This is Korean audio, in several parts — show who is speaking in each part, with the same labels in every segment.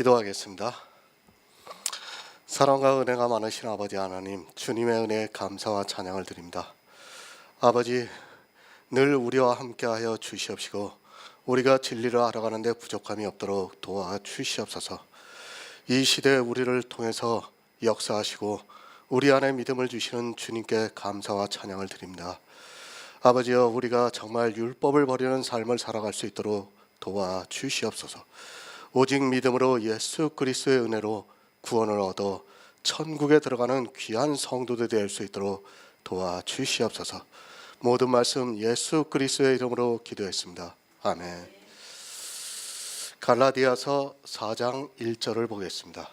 Speaker 1: 기도하겠습니다. 사랑과 은혜가 많으신 아버지 하나님, 주님의 은혜에 감사와 찬양을 드립니다. 아버지, 늘 우리와 함께하여 주시옵시고 우리가 진리를 알아가는데 부족함이 없도록 도와주시옵소서. 이 시대에 우리를 통해서 역사하시고 우리 안에 믿음을 주시는 주님께 감사와 찬양을 드립니다. 아버지여, 우리가 정말 율법을 버리는 삶을 살아갈 수 있도록 도와주시옵소서. 오직 믿음으로 예수 그리스도의 은혜로 구원을 얻어 천국에 들어가는 귀한 성도들이 될 수 있도록 도와주시옵소서. 모든 말씀 예수 그리스도의 이름으로 기도했습니다. 아멘. 갈라디아서 4장 1절을 보겠습니다.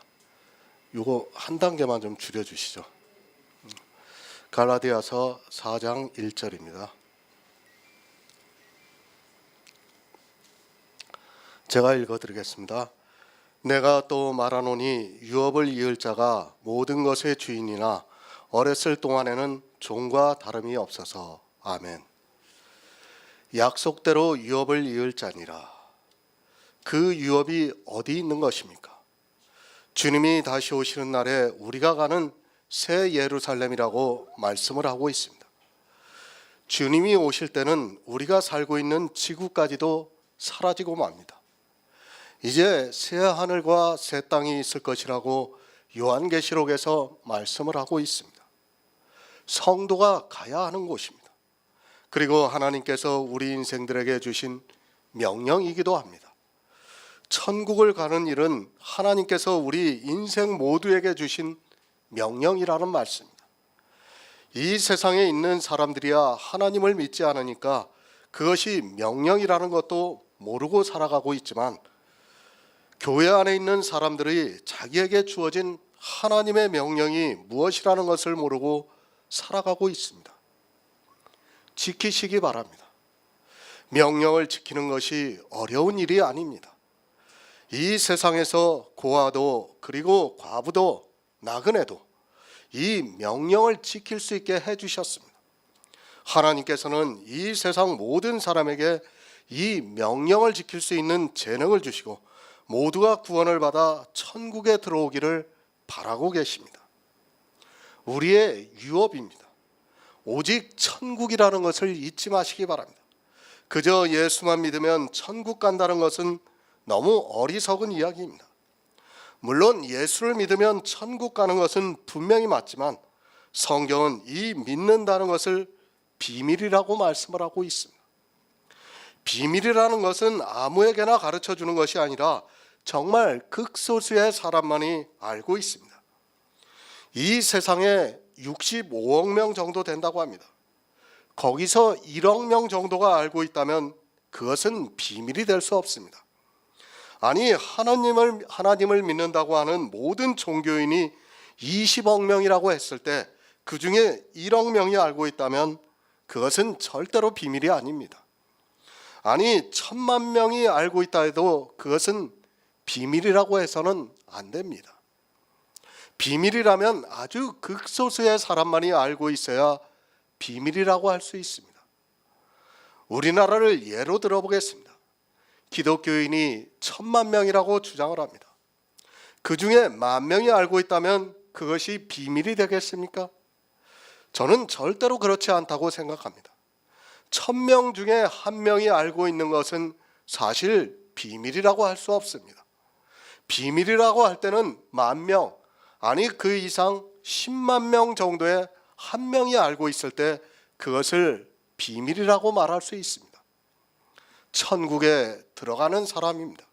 Speaker 1: 이거 한 단계만 좀 줄여주시죠. 갈라디아서 4장 1절입니다. 제가 읽어드리겠습니다. 내가 또 말하노니 유업을 이을 자가 모든 것의 주인이나 어렸을 동안에는 종과 다름이 없어서. 아멘. 약속대로 유업을 이을 자니라. 그 유업이 어디 있는 것입니까? 주님이 다시 오시는 날에 우리가 가는 새 예루살렘이라고 말씀을 하고 있습니다. 주님이 오실 때는 우리가 살고 있는 지구까지도 사라지고 맙니다. 이제 새 하늘과 새 땅이 있을 것이라고 요한계시록에서 말씀을 하고 있습니다. 성도가 가야 하는 곳입니다. 그리고 하나님께서 우리 인생들에게 주신 명령이기도 합니다. 천국을 가는 일은 하나님께서 우리 인생 모두에게 주신 명령이라는 말씀입니다. 이 세상에 있는 사람들이야 하나님을 믿지 않으니까 그것이 명령이라는 것도 모르고 살아가고 있지만, 교회 안에 있는 사람들이 자기에게 주어진 하나님의 명령이 무엇이라는 것을 모르고 살아가고 있습니다. 지키시기 바랍니다. 명령을 지키는 것이 어려운 일이 아닙니다. 이 세상에서 고아도 그리고 과부도 나그네도 이 명령을 지킬 수 있게 해주셨습니다. 하나님께서는 이 세상 모든 사람에게 이 명령을 지킬 수 있는 재능을 주시고 모두가 구원을 받아 천국에 들어오기를 바라고 계십니다. 우리의 유업입니다. 오직 천국이라는 것을 잊지 마시기 바랍니다. 그저 예수만 믿으면 천국 간다는 것은 너무 어리석은 이야기입니다. 물론 예수를 믿으면 천국 가는 것은 분명히 맞지만 성경은 이 믿는다는 것을 비밀이라고 말씀을 하고 있습니다. 비밀이라는 것은 아무에게나 가르쳐 주는 것이 아니라 정말 극소수의 사람만이 알고 있습니다. 이 세상에 65억 명 정도 된다고 합니다. 거기서 1억 명 정도가 알고 있다면 그것은 비밀이 될 수 없습니다. 아니, 하나님을 믿는다고 하는 모든 종교인이 20억 명이라고 했을 때 그 중에 1억 명이 알고 있다면 그것은 절대로 비밀이 아닙니다. 아니, 1000만 명이 알고 있다 해도 그것은 비밀이라고 해서는 안 됩니다. 비밀이라면 아주 극소수의 사람만이 알고 있어야 비밀이라고 할 수 있습니다. 우리나라를 예로 들어보겠습니다. 기독교인이 1000만 명이라고 주장을 합니다. 그 중에 10,000명이 알고 있다면 그것이 비밀이 되겠습니까? 저는 절대로 그렇지 않다고 생각합니다. 1000명 중에 1명이 알고 있는 것은 사실 비밀이라고 할 수 없습니다. 비밀이라고 할 때는 10,000명, 아니 그 이상 10만 명 정도의 1명이 알고 있을 때 그것을 비밀이라고 말할 수 있습니다. 천국에 들어가는 사람입니다.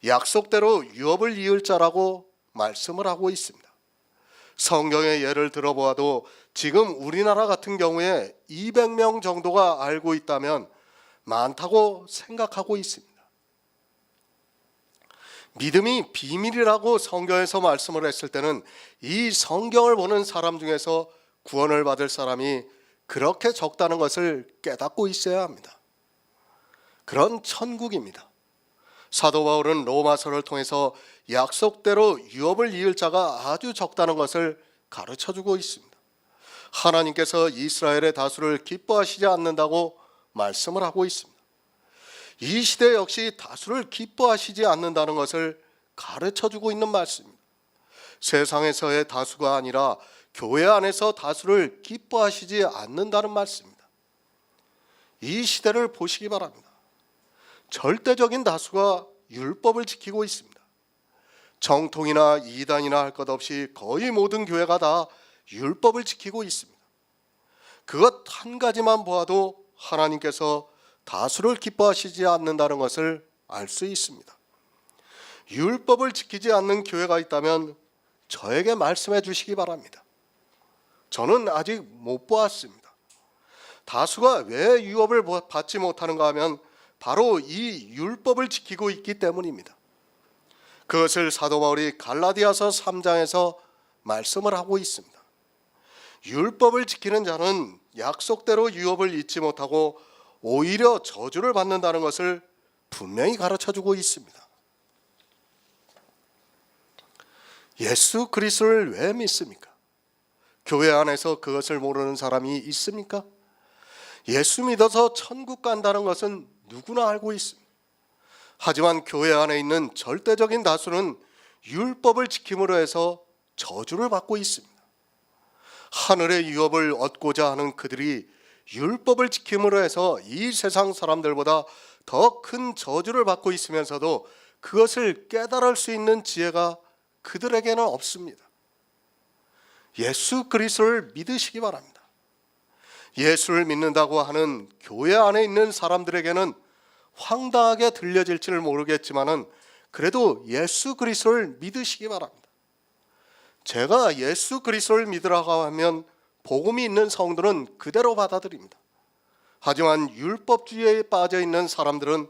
Speaker 1: 약속대로 유업을 이을 자라고 말씀을 하고 있습니다. 성경의 예를 들어보아도 지금 우리나라 같은 경우에 200명 정도가 알고 있다면 많다고 생각하고 있습니다. 믿음이 비밀이라고 성경에서 말씀을 했을 때는 이 성경을 보는 사람 중에서 구원을 받을 사람이 그렇게 적다는 것을 깨닫고 있어야 합니다. 그런 천국입니다. 사도 바울은 로마서를 통해서 약속대로 유업을 이을 자가 아주 적다는 것을 가르쳐주고 있습니다. 하나님께서 이스라엘의 다수를 기뻐하시지 않는다고 말씀을 하고 있습니다. 이 시대 역시 다수를 기뻐하시지 않는다는 것을 가르쳐주고 있는 말씀입니다. 세상에서의 다수가 아니라 교회 안에서 다수를 기뻐하시지 않는다는 말씀입니다. 이 시대를 보시기 바랍니다. 절대적인 다수가 율법을 지키고 있습니다. 정통이나 이단이나 할 것 없이 거의 모든 교회가 다 율법을 지키고 있습니다. 그것 한 가지만 보아도 하나님께서 다수를 기뻐하시지 않는다는 것을 알 수 있습니다. 율법을 지키지 않는 교회가 있다면 저에게 말씀해 주시기 바랍니다. 저는 아직 못 보았습니다. 다수가 왜 유업을 받지 못하는가 하면 바로 이 율법을 지키고 있기 때문입니다. 그것을 사도 바울이 갈라디아서 3장에서 말씀을 하고 있습니다. 율법을 지키는 자는 약속대로 유업을 잊지 못하고 오히려 저주를 받는다는 것을 분명히 가르쳐주고 있습니다. 예수 그리스도를 왜 믿습니까? 교회 안에서 그것을 모르는 사람이 있습니까? 예수 믿어서 천국 간다는 것은 누구나 알고 있습니다. 하지만 교회 안에 있는 절대적인 다수는 율법을 지킴으로 해서 저주를 받고 있습니다. 하늘의 유업을 얻고자 하는 그들이 율법을 지킴으로 해서 이 세상 사람들보다 더 큰 저주를 받고 있으면서도 그것을 깨달을 수 있는 지혜가 그들에게는 없습니다. 예수 그리스도를 믿으시기 바랍니다. 예수를 믿는다고 하는 교회 안에 있는 사람들에게는 황당하게 들려질지는 모르겠지만은 그래도 예수 그리스도를 믿으시기 바랍니다. 제가 예수 그리스도를 믿으라고 하면 복음이 있는 성도는 그대로 받아들입니다. 하지만 율법주의에 빠져 있는 사람들은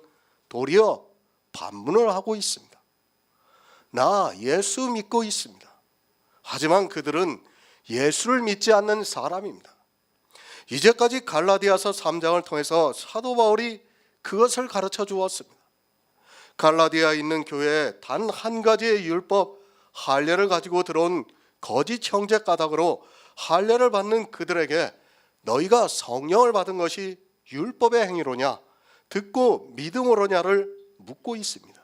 Speaker 1: 도리어 반문을 하고 있습니다. 나 예수 믿고 있습니다. 하지만 그들은 예수를 믿지 않는 사람입니다. 이제까지 갈라디아서 3장을 통해서 사도 바울이 그것을 가르쳐 주었습니다. 갈라디아에 있는 교회에 단 한 가지의 율법 할례를 가지고 들어온 거짓 형제 까닭으로 할례를 받는 그들에게 너희가 성령을 받은 것이 율법의 행위로냐 듣고 믿음으로냐를 묻고 있습니다.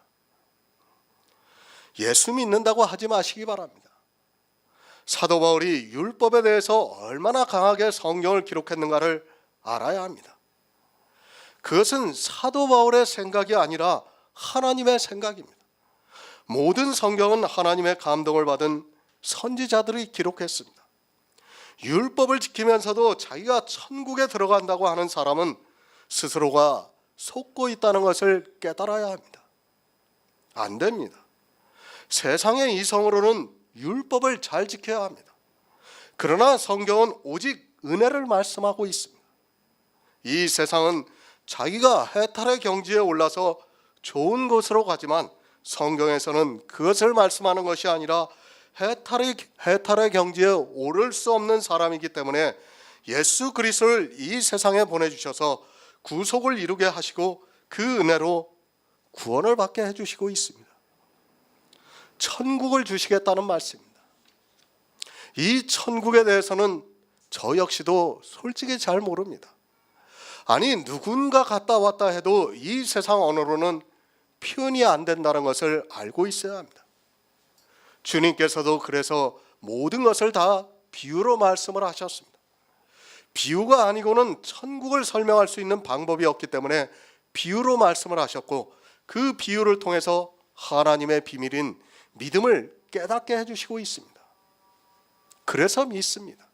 Speaker 1: 예수 믿는다고 하지 마시기 바랍니다. 사도 바울이 율법에 대해서 얼마나 강하게 성경을 기록했는가를 알아야 합니다. 그것은 사도 바울의 생각이 아니라 하나님의 생각입니다. 모든 성경은 하나님의 감동을 받은 선지자들이 기록했습니다. 율법을 지키면서도 자기가 천국에 들어간다고 하는 사람은 스스로가 속고 있다는 것을 깨달아야 합니다. 안 됩니다. 세상의 이성으로는 율법을 잘 지켜야 합니다. 그러나 성경은 오직 은혜를 말씀하고 있습니다. 이 세상은 자기가 해탈의 경지에 올라서 좋은 곳으로 가지만 성경에서는 그것을 말씀하는 것이 아니라 해탈의 경지에 오를 수 없는 사람이기 때문에 예수 그리스도를 이 세상에 보내주셔서 구속을 이루게 하시고 그 은혜로 구원을 받게 해주시고 있습니다. 천국을 주시겠다는 말씀입니다. 이 천국에 대해서는 저 역시도 솔직히 잘 모릅니다. 아니 누군가 갔다 왔다 해도 이 세상 언어로는 표현이 안 된다는 것을 알고 있어야 합니다. 주님께서도 그래서 모든 것을 다 비유로 말씀을 하셨습니다. 비유가 아니고는 천국을 설명할 수 있는 방법이 없기 때문에 비유로 말씀을 하셨고 그 비유를 통해서 하나님의 비밀인 믿음을 깨닫게 해주시고 있습니다. 그래서 믿습니다.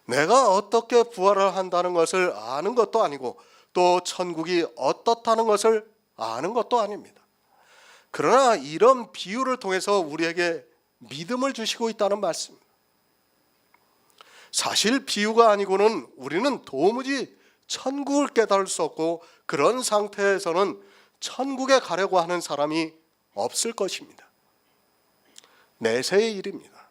Speaker 1: 내가 어떻게 부활을 한다는 것을 아는 것도 아니고 또 천국이 어떻다는 것을 아는 것도 아닙니다. 그러나 이런 비유를 통해서 우리에게 믿음을 주시고 있다는 말씀입니다. 사실 비유가 아니고는 우리는 도무지 천국을 깨달을 수 없고 그런 상태에서는 천국에 가려고 하는 사람이 없을 것입니다. 내세의 일입니다.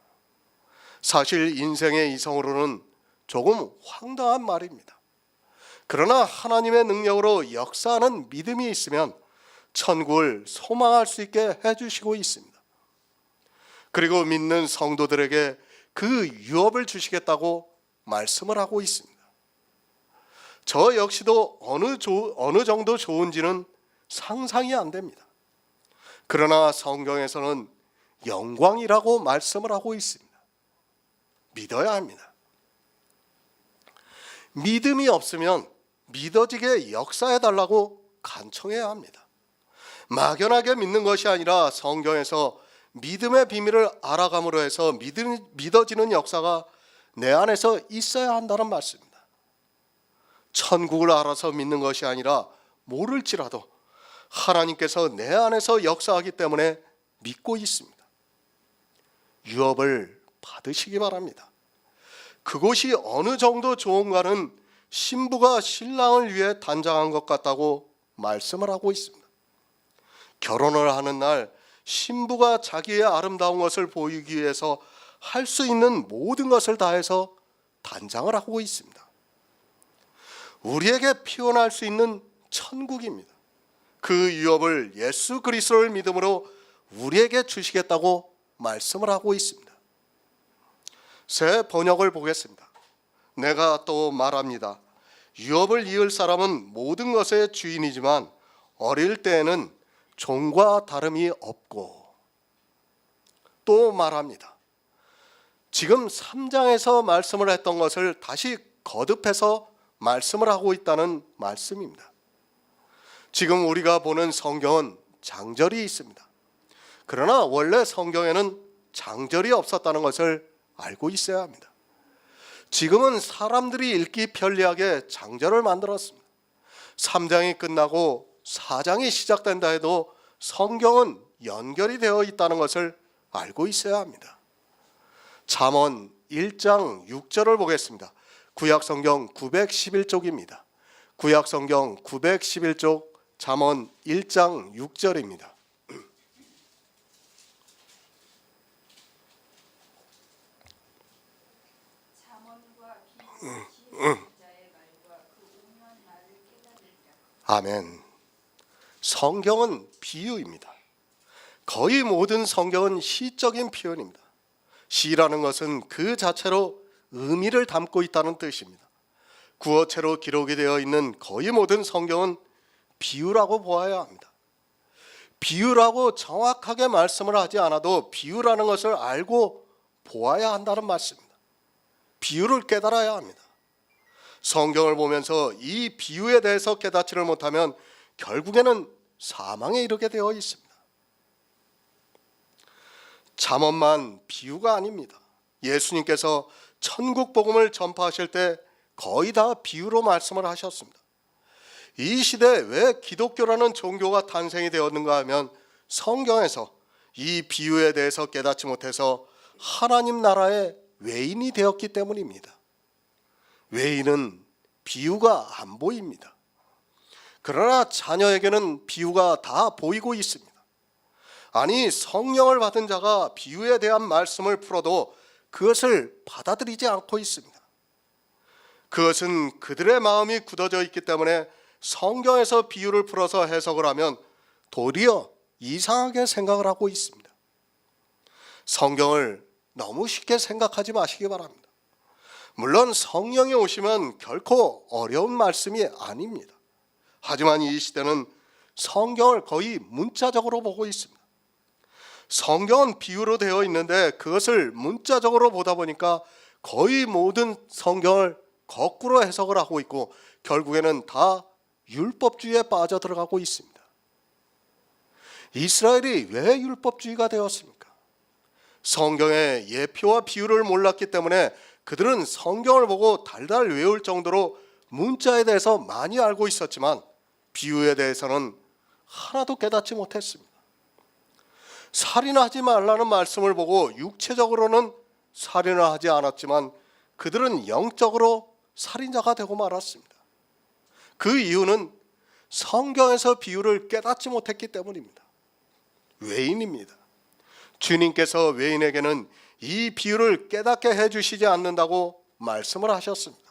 Speaker 1: 사실 인생의 이성으로는 조금 황당한 말입니다. 그러나 하나님의 능력으로 역사하는 믿음이 있으면 천국을 소망할 수 있게 해주시고 있습니다. 그리고 믿는 성도들에게 그 유업을 주시겠다고 말씀을 하고 있습니다. 저 역시도 어느 정도 좋은지는 상상이 안 됩니다. 그러나 성경에서는 영광이라고 말씀을 하고 있습니다. 믿어야 합니다. 믿음이 없으면 믿어지게 역사해달라고 간청해야 합니다. 막연하게 믿는 것이 아니라 성경에서 믿음의 비밀을 알아감으로 해서 믿어지는 역사가 내 안에서 있어야 한다는 말씀입니다. 천국을 알아서 믿는 것이 아니라 모를지라도 하나님께서 내 안에서 역사하기 때문에 믿고 있습니다. 유업을 받으시기 바랍니다. 그곳이 어느 정도 좋은가는 신부가 신랑을 위해 단장한 것 같다고 말씀을 하고 있습니다. 결혼을 하는 날 신부가 자기의 아름다운 것을 보이기 위해서 할 수 있는 모든 것을 다해서 단장을 하고 있습니다. 우리에게 피어날 수 있는 천국입니다. 그 유업을 예수 그리스도를 믿음으로 우리에게 주시겠다고 말씀을 하고 있습니다. 새 번역을 보겠습니다. 내가 또 말합니다. 유업을 이을 사람은 모든 것의 주인이지만 어릴 때에는 종과 다름이 없고, 또 말합니다. 지금 3장에서 말씀을 했던 것을 다시 거듭해서 말씀을 하고 있다는 말씀입니다. 지금 우리가 보는 성경은 장절이 있습니다. 그러나 원래 성경에는 장절이 없었다는 것을 알고 있어야 합니다. 지금은 사람들이 읽기 편리하게 장절을 만들었습니다. 3장이 끝나고 4장이 시작된다 해도 성경은 연결이 되어 있다는 것을 알고 있어야 합니다. 잠언 1장 6절을 보겠습니다. 구약성경 911쪽입니다. 구약성경 911쪽 잠언 1장 6절입니다. 아멘. 성경은 비유입니다. 거의 모든 성경은 시적인 표현입니다. 시라는 것은 그 자체로 의미를 담고 있다는 뜻입니다. 구어체로 기록이 되어 있는 거의 모든 성경은 비유라고 보아야 합니다. 비유라고 정확하게 말씀을 하지 않아도 비유라는 것을 알고 보아야 한다는 말씀입니다. 비유를 깨달아야 합니다. 성경을 보면서 이 비유에 대해서 깨닫지를 못하면 결국에는 사망에 이르게 되어 있습니다. 잠언만 비유가 아닙니다. 예수님께서 천국 복음을 전파하실 때 거의 다 비유로 말씀을 하셨습니다. 이 시대에 왜 기독교라는 종교가 탄생이 되었는가 하면 성경에서 이 비유에 대해서 깨닫지 못해서 하나님 나라의 외인이 되었기 때문입니다. 외인은 비유가 안 보입니다. 그러나 자녀에게는 비유가 다 보이고 있습니다. 아니, 성령을 받은 자가 비유에 대한 말씀을 풀어도 그것을 받아들이지 않고 있습니다. 그것은 그들의 마음이 굳어져 있기 때문에 성경에서 비유를 풀어서 해석을 하면 도리어 이상하게 생각을 하고 있습니다. 성경을 너무 쉽게 생각하지 마시기 바랍니다. 물론 성령이 오시면 결코 어려운 말씀이 아닙니다. 하지만 이 시대는 성경을 거의 문자적으로 보고 있습니다. 성경은 비유로 되어 있는데 그것을 문자적으로 보다 보니까 거의 모든 성경을 거꾸로 해석을 하고 있고 결국에는 다 율법주의에 빠져들어가고 있습니다. 이스라엘이 왜 율법주의가 되었습니까? 성경의 예표와 비유를 몰랐기 때문에 그들은 성경을 보고 달달 외울 정도로 문자에 대해서 많이 알고 있었지만 비유에 대해서는 하나도 깨닫지 못했습니다. 살인하지 말라는 말씀을 보고 육체적으로는 살인을 하지 않았지만 그들은 영적으로 살인자가 되고 말았습니다. 그 이유는 성경에서 비유를 깨닫지 못했기 때문입니다. 외인입니다. 주님께서 외인에게는 이 비유를 깨닫게 해주시지 않는다고 말씀을 하셨습니다.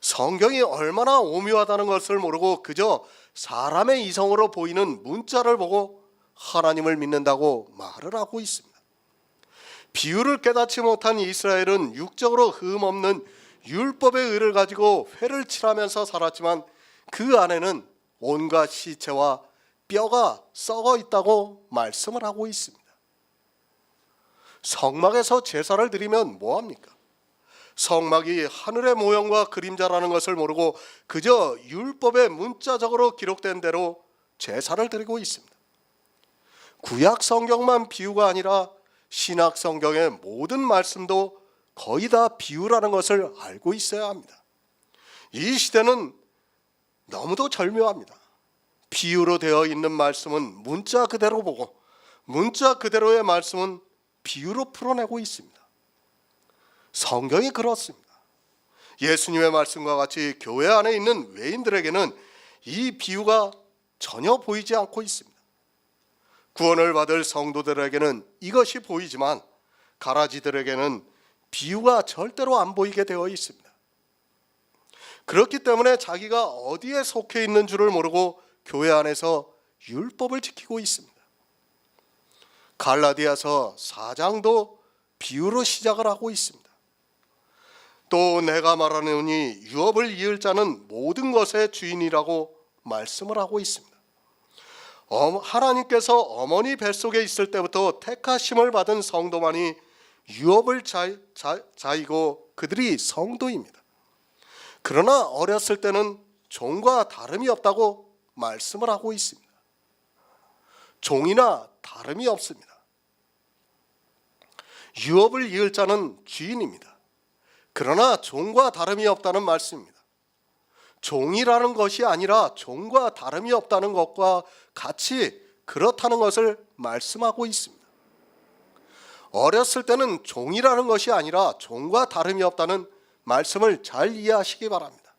Speaker 1: 성경이 얼마나 오묘하다는 것을 모르고 그저 사람의 이성으로 보이는 문자를 보고 하나님을 믿는다고 말을 하고 있습니다. 비유를 깨닫지 못한 이스라엘은 육적으로 흠없는 율법의 의를 가지고 회를 칠하면서 살았지만 그 안에는 온갖 시체와 뼈가 썩어 있다고 말씀을 하고 있습니다. 성막에서 제사를 드리면 뭐합니까? 성막이 하늘의 모형과 그림자라는 것을 모르고 그저 율법에 문자적으로 기록된 대로 제사를 드리고 있습니다. 구약 성경만 비유가 아니라 신약 성경의 모든 말씀도 거의 다 비유라는 것을 알고 있어야 합니다. 이 시대는 너무도 절묘합니다. 비유로 되어 있는 말씀은 문자 그대로 보고 문자 그대로의 말씀은 비유로 풀어내고 있습니다. 성경이 그렇습니다. 예수님의 말씀과 같이 교회 안에 있는 외인들에게는 이 비유가 전혀 보이지 않고 있습니다. 구원을 받을 성도들에게는 이것이 보이지만 가라지들에게는 비유가 절대로 안 보이게 되어 있습니다. 그렇기 때문에 자기가 어디에 속해 있는 줄을 모르고 교회 안에서 율법을 지키고 있습니다. 갈라디아서 4장도 비유로 시작을 하고 있습니다. 또 내가 말하노니 유업을 이을 자는 모든 것의 주인이라고 말씀을 하고 있습니다. 하나님께서 어머니 뱃속에 있을 때부터 택하심을 받은 성도만이 유업을 자이고 그들이 성도입니다. 그러나 어렸을 때는 종과 다름이 없다고 말씀을 하고 있습니다. 종이나 다름이 없습니다. 유업을 이을 자는 주인입니다. 그러나 종과 다름이 없다는 말씀입니다. 종이라는 것이 아니라 종과 다름이 없다는 것과 같이 그렇다는 것을 말씀하고 있습니다. 어렸을 때는 종이라는 것이 아니라 종과 다름이 없다는 말씀을 잘 이해하시기 바랍니다.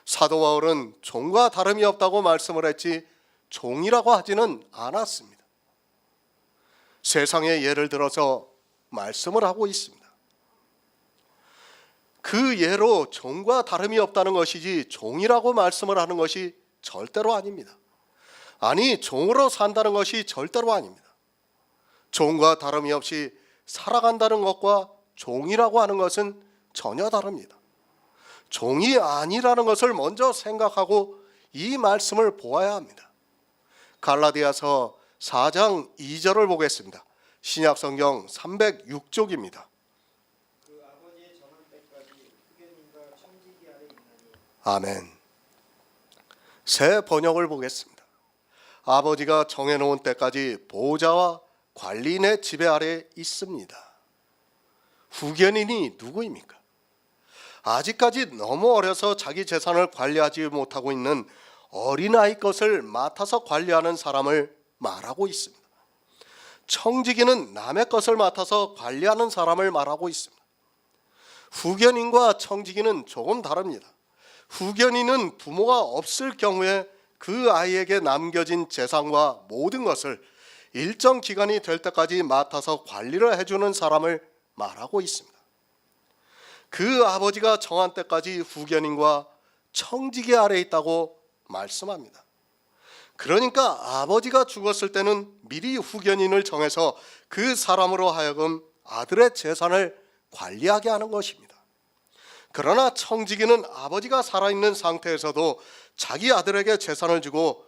Speaker 1: 사도 바울은 종과 다름이 없다고 말씀을 했지 종이라고 하지는 않았습니다. 세상의 예를 들어서 말씀을 하고 있습니다. 그 예로 종과 다름이 없다는 것이지 종이라고 말씀을 하는 것이 절대로 아닙니다. 아니, 종으로 산다는 것이 절대로 아닙니다. 종과 다름이 없이 살아간다는 것과 종이라고 하는 것은 전혀 다릅니다. 종이 아니라는 것을 먼저 생각하고 이 말씀을 보아야 합니다. 갈라디아서 4장 2절을 보겠습니다. 신약성경 306쪽입니다. 아멘. 새 번역을 보겠습니다. 아버지가 정해놓은 때까지 보호자와 관리인의 지배 아래 있습니다. 후견인이 누구입니까? 아직까지 너무 어려서 자기 재산을 관리하지 못하고 있는 어린아이 것을 맡아서 관리하는 사람을 말하고 있습니다. 청지기는 남의 것을 맡아서 관리하는 사람을 말하고 있습니다. 후견인과 청지기는 조금 다릅니다. 후견인은 부모가 없을 경우에 그 아이에게 남겨진 재산과 모든 것을 일정 기간이 될 때까지 맡아서 관리를 해주는 사람을 말하고 있습니다. 그 아버지가 정한 때까지 후견인과 청지기 아래에 있다고 말씀합니다. 그러니까 아버지가 죽었을 때는 미리 후견인을 정해서 그 사람으로 하여금 아들의 재산을 관리하게 하는 것입니다. 그러나 청지기는 아버지가 살아있는 상태에서도 자기 아들에게 재산을 주고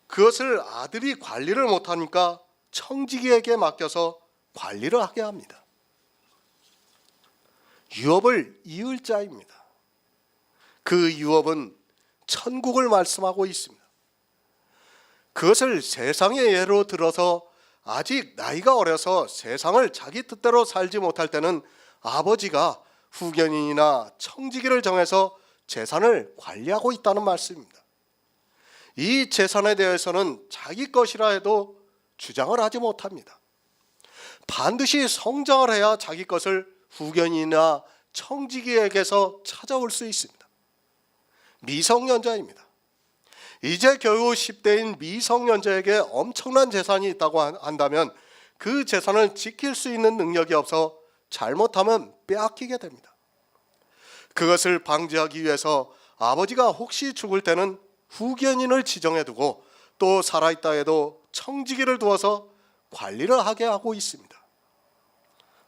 Speaker 1: 그것을 아들이 관리를 못하니까 청지기에게 맡겨서 관리를 하게 합니다. 유업을 이을 자입니다. 그 유업은 천국을 말씀하고 있습니다. 그것을 세상의 예로 들어서 아직 나이가 어려서 세상을 자기 뜻대로 살지 못할 때는 아버지가 후견인이나 청지기를 정해서 재산을 관리하고 있다는 말씀입니다. 이 재산에 대해서는 자기 것이라 해도 주장을 하지 못합니다. 반드시 성장을 해야 자기 것을 후견인이나 청지기에게서 찾아올 수 있습니다. 미성년자입니다. 이제 겨우 10대인 미성년자에게 엄청난 재산이 있다고 한다면 그 재산을 지킬 수 있는 능력이 없어 잘못하면 빼앗기게 됩니다. 그것을 방지하기 위해서 아버지가 혹시 죽을 때는 후견인을 지정해두고 또 살아있다 해도 청지기를 두어서 관리를 하게 하고 있습니다.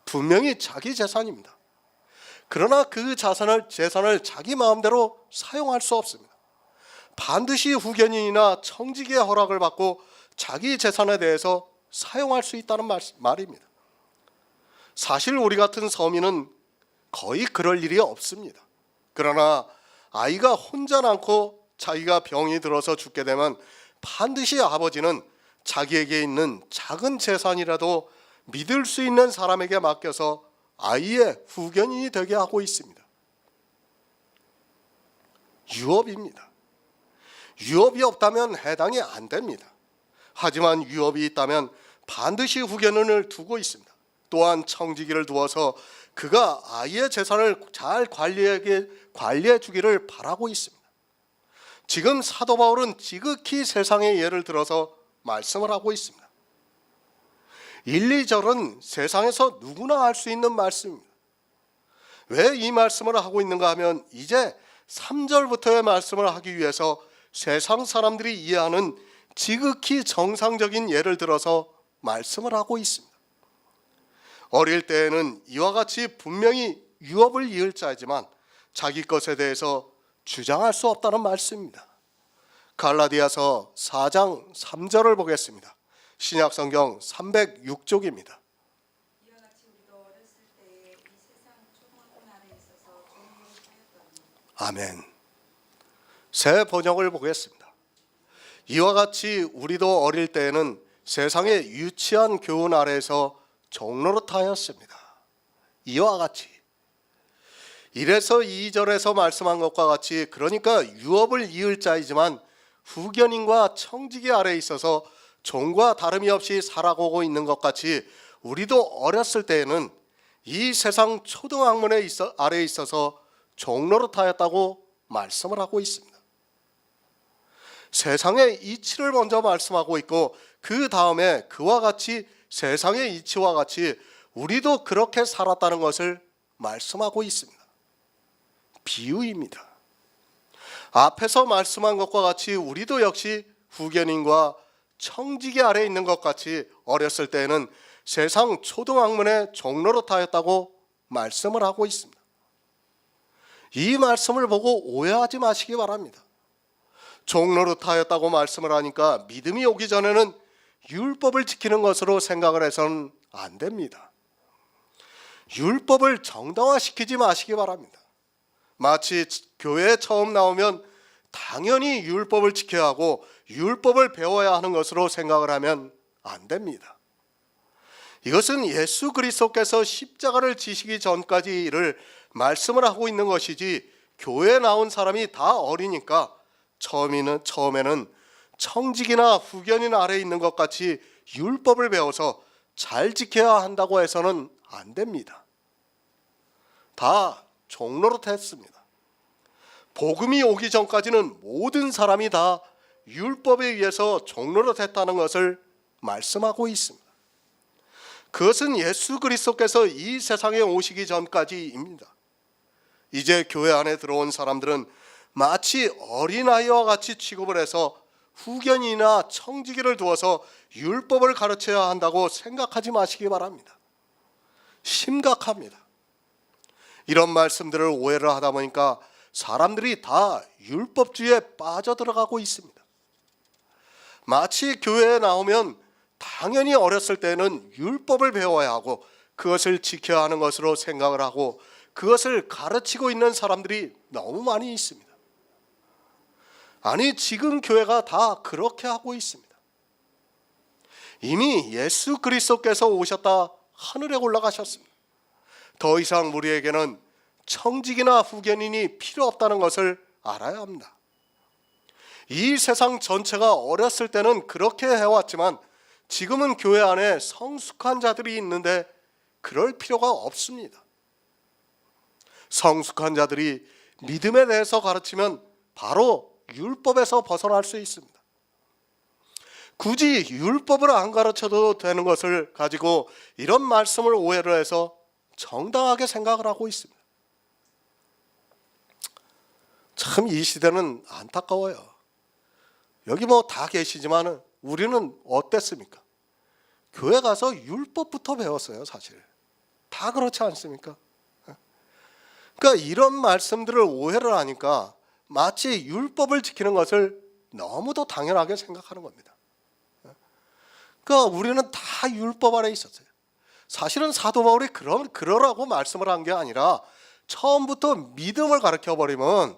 Speaker 1: 분명히 자기 재산입니다. 그러나 그 재산을 자기 마음대로 사용할 수 없습니다. 반드시 후견인이나 청지기의 허락을 받고 자기 재산에 대해서 사용할 수 있다는 말입니다. 사실 우리 같은 서민은 거의 그럴 일이 없습니다. 그러나 아이가 혼자 낳고 자기가 병이 들어서 죽게 되면 반드시 아버지는 자기에게 있는 작은 재산이라도 믿을 수 있는 사람에게 맡겨서 아이의 후견인이 되게 하고 있습니다. 유업입니다. 유업이 없다면 해당이 안 됩니다. 하지만 유업이 있다면 반드시 후견인을 두고 있습니다. 또한 청지기를 두어서 그가 아이의 재산을 잘 관리해 주기를 바라고 있습니다. 지금 사도 바울은 지극히 세상의 예를 들어서 말씀을 하고 있습니다. 1, 2절은 세상에서 누구나 알 수 있는 말씀입니다. 왜 이 말씀을 하고 있는가 하면 이제 3절부터의 말씀을 하기 위해서 세상 사람들이 이해하는 지극히 정상적인 예를 들어서 말씀을 하고 있습니다. 어릴 때에는 이와 같이 분명히 유업을 이을 자이지만 자기 것에 대해서 주장할 수 없다는 말씀입니다. 갈라디아서 4장 3절을 보겠습니다. 신약성경 306쪽입니다.
Speaker 2: 이와 같이 우리도 어렸을 때에 이 세상 초등학문 아래 있어서 종로를 하였더니.
Speaker 1: 아멘. 새 번역을 보겠습니다. 이와 같이 우리도 어릴 때에는 세상의 유치한 교훈 아래에서 종노릇하였습니다. 이와 같이. 이래서 2절에서 말씀한 것과 같이 그러니까 유업을 이을 자이지만 후견인과 청지기 아래에 있어서 종과 다름이 없이 살아가고 있는 것 같이 우리도 어렸을 때에는 이 세상 초등학문 아래에 있어서 종노릇하였다고 말씀을 하고 있습니다. 세상의 이치를 먼저 말씀하고 있고 그 다음에 그와 같이 세상의 이치와 같이 우리도 그렇게 살았다는 것을 말씀하고 있습니다. 비유입니다. 앞에서 말씀한 것과 같이 우리도 역시 후견인과 청지기 아래에 있는 것 같이 어렸을 때에는 세상 초등학문의 종노릇하였다고 말씀을 하고 있습니다. 이 말씀을 보고 오해하지 마시기 바랍니다. 종노릇하였다고 말씀을 하니까 믿음이 오기 전에는 율법을 지키는 것으로 생각을 해서는 안 됩니다. 율법을 정당화시키지 마시기 바랍니다. 마치 교회에 처음 나오면 당연히 율법을 지켜야 하고 율법을 배워야 하는 것으로 생각을 하면 안 됩니다. 이것은 예수 그리스도께서 십자가를 지시기 전까지를 말씀을 하고 있는 것이지 교회에 나온 사람이 다 어리니까 처음에는 청직이나 후견인 아래에 있는 것 같이 율법을 배워서 잘 지켜야 한다고 해서는 안 됩니다. 다 종노릇했습니다. 복음이 오기 전까지는 모든 사람이 다 율법에 의해서 종노릇했다는 것을 말씀하고 있습니다. 그것은 예수 그리스도께서 이 세상에 오시기 전까지입니다. 이제 교회 안에 들어온 사람들은 마치 어린아이와 같이 취급을 해서 후견이나 청지기를 두어서 율법을 가르쳐야 한다고 생각하지 마시기 바랍니다. 심각합니다. 이런 말씀들을 오해를 하다 보니까 사람들이 다 율법주의에 빠져들어가고 있습니다. 마치 교회에 나오면 당연히 어렸을 때는 율법을 배워야 하고 그것을 지켜야 하는 것으로 생각을 하고 그것을 가르치고 있는 사람들이 너무 많이 있습니다. 아니, 지금 교회가 다 그렇게 하고 있습니다. 이미 예수 그리스도께서 오셨다 하늘에 올라가셨습니다. 더 이상 우리에게는 청직이나 후견인이 필요 없다는 것을 알아야 합니다. 이 세상 전체가 어렸을 때는 그렇게 해왔지만 지금은 교회 안에 성숙한 자들이 있는데 그럴 필요가 없습니다. 성숙한 자들이 믿음에 대해서 가르치면 바로 율법에서 벗어날 수 있습니다. 굳이 율법을 안 가르쳐도 되는 것을 가지고 이런 말씀을 오해를 해서 정당하게 생각을 하고 있습니다. 참 이 시대는 안타까워요. 여기 뭐 다 계시지만 우리는 어땠습니까? 교회 가서 율법부터 배웠어요. 사실 다 그렇지 않습니까? 그러니까 이런 말씀들을 오해를 하니까 마치 율법을 지키는 것을 너무도 당연하게 생각하는 겁니다. 그러니까 우리는 다 율법 아래 있었어요. 사실은 사도 바울이 그러라고 말씀을 한 게 아니라 처음부터 믿음을 가르쳐 버리면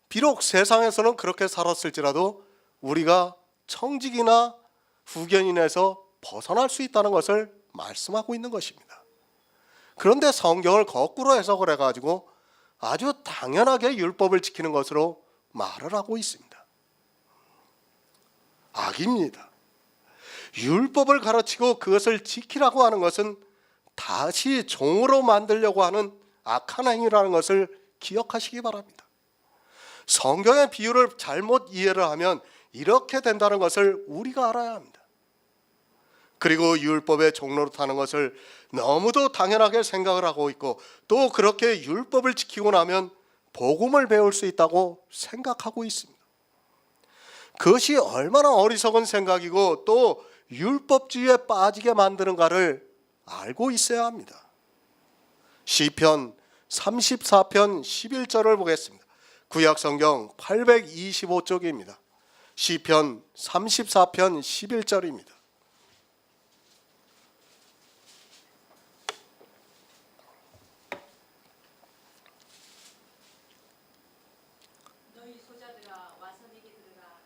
Speaker 1: 비록 세상에서는 그렇게 살았을지라도 우리가 청직이나 후견인에서 벗어날 수 있다는 것을 말씀하고 있는 것입니다. 그런데 성경을 거꾸로 해석을 해가지고 아주 당연하게 율법을 지키는 것으로 말을 하고 있습니다. 악입니다. 율법을 가르치고 그것을 지키라고 하는 것은 다시 종으로 만들려고 하는 악한 행위라는 것을 기억하시기 바랍니다. 성경의 비유를 잘못 이해를 하면 이렇게 된다는 것을 우리가 알아야 합니다. 그리고 율법의 종로로 타는 것을 너무도 당연하게 생각을 하고 있고 또 그렇게 율법을 지키고 나면 복음을 배울 수 있다고 생각하고 있습니다. 그것이 얼마나 어리석은 생각이고 또 율법주의에 빠지게 만드는가를 알고 있어야 합니다. 시편 34편 11절을 보겠습니다. 구약성경 825쪽입니다. 시편 34편 11절입니다.
Speaker 2: 너희 소자들아 와서 내게 들으라.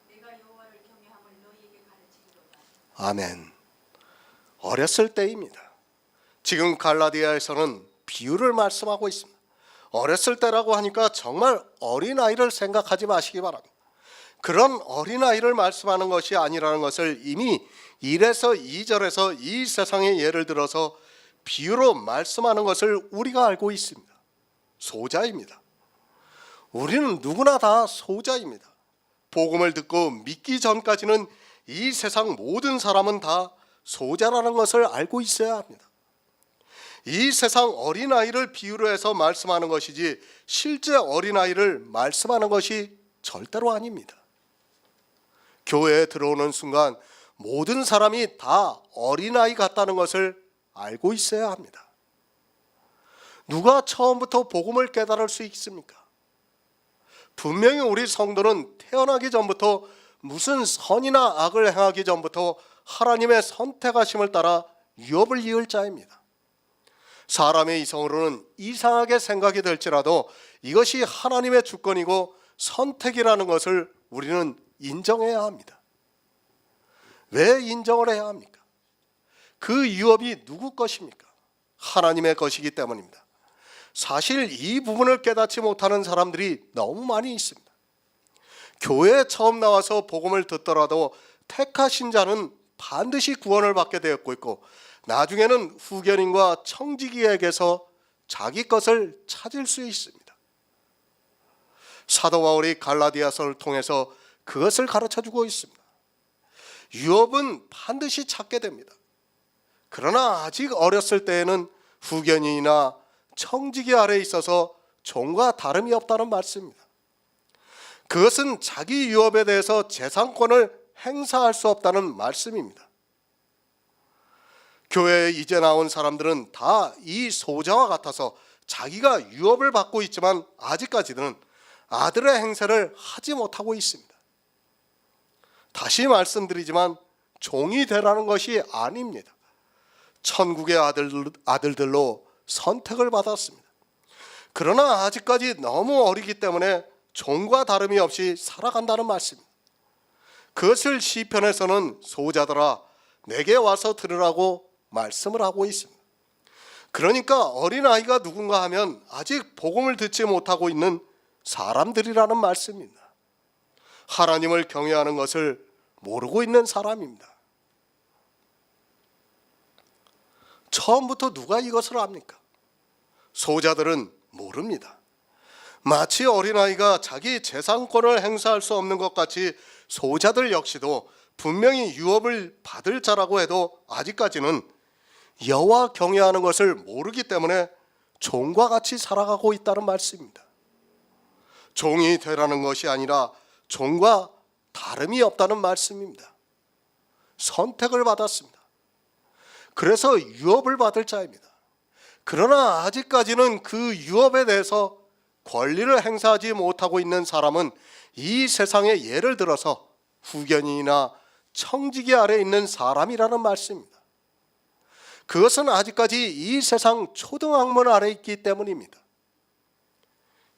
Speaker 2: 내가 여호와를 경외함을 너희에게 가르치리로다.
Speaker 1: 아멘. 어렸을 때입니다. 지금 갈라디아에서는 비유를 말씀하고 있습니다. 어렸을 때라고 하니까 정말 어린아이를 생각하지 마시기 바랍니다. 그런 어린아이를 말씀하는 것이 아니라는 것을 이미 1에서 2절에서 이 세상의 예를 들어서 비유로 말씀하는 것을 우리가 알고 있습니다. 소자입니다. 우리는 누구나 다 소자입니다. 복음을 듣고 믿기 전까지는 이 세상 모든 사람은 다 소자라는 것을 알고 있어야 합니다. 이 세상 어린아이를 비유로 해서 말씀하는 것이지 실제 어린아이를 말씀하는 것이 절대로 아닙니다. 교회에 들어오는 순간 모든 사람이 다 어린아이 같다는 것을 알고 있어야 합니다. 누가 처음부터 복음을 깨달을 수 있습니까? 분명히 우리 성도는 태어나기 전부터 무슨 선이나 악을 행하기 전부터 하나님의 선택하심을 따라 유업을 이을 자입니다. 사람의 이성으로는 이상하게 생각이 될지라도 이것이 하나님의 주권이고 선택이라는 것을 우리는 인정해야 합니다. 왜 인정을 해야 합니까? 그 유업이 누구 것입니까? 하나님의 것이기 때문입니다. 사실 이 부분을 깨닫지 못하는 사람들이 너무 많이 있습니다. 교회에 처음 나와서 복음을 듣더라도 택하신 자는 반드시 구원을 받게 되었고 있고 나중에는 후견인과 청지기에게서 자기 것을 찾을 수 있습니다. 사도 바울이 갈라디아서를 통해서 그것을 가르쳐주고 있습니다. 유업은 반드시 찾게 됩니다. 그러나 아직 어렸을 때에는 후견인이나 청지기 아래에 있어서 종과 다름이 없다는 말씀입니다. 그것은 자기 유업에 대해서 재산권을 행사할 수 없다는 말씀입니다. 교회에 이제 나온 사람들은 다 이 소자와 같아서 자기가 유업을 받고 있지만 아직까지는 아들의 행세를 하지 못하고 있습니다. 다시 말씀드리지만 종이 되라는 것이 아닙니다. 천국의 아들들로 선택을 받았습니다. 그러나 아직까지 너무 어리기 때문에 종과 다름이 없이 살아간다는 말씀입니다. 그것을 시편에서는 소자들아 내게 와서 들으라고 말씀을 하고 있습니다. 그러니까 어린아이가 누군가 하면 아직 복음을 듣지 못하고 있는 사람들이라는 말씀입니다. 하나님을 경외하는 것을 모르고 있는 사람입니다. 처음부터 누가 이것을 압니까? 소자들은 모릅니다. 마치 어린아이가 자기 재산권을 행사할 수 없는 것 같이 소자들 역시도 분명히 유업을 받을 자라고 해도 아직까지는 여호와 경외하는 것을 모르기 때문에 종과 같이 살아가고 있다는 말씀입니다. 종이 되라는 것이 아니라 종과 다름이 없다는 말씀입니다. 선택을 받았습니다. 그래서 유업을 받을 자입니다. 그러나 아직까지는 그 유업에 대해서 권리를 행사하지 못하고 있는 사람은 이 세상에 예를 들어서 후견인이나 청지기 아래 있는 사람이라는 말씀입니다. 그것은 아직까지 이 세상 초등학문 아래 있기 때문입니다.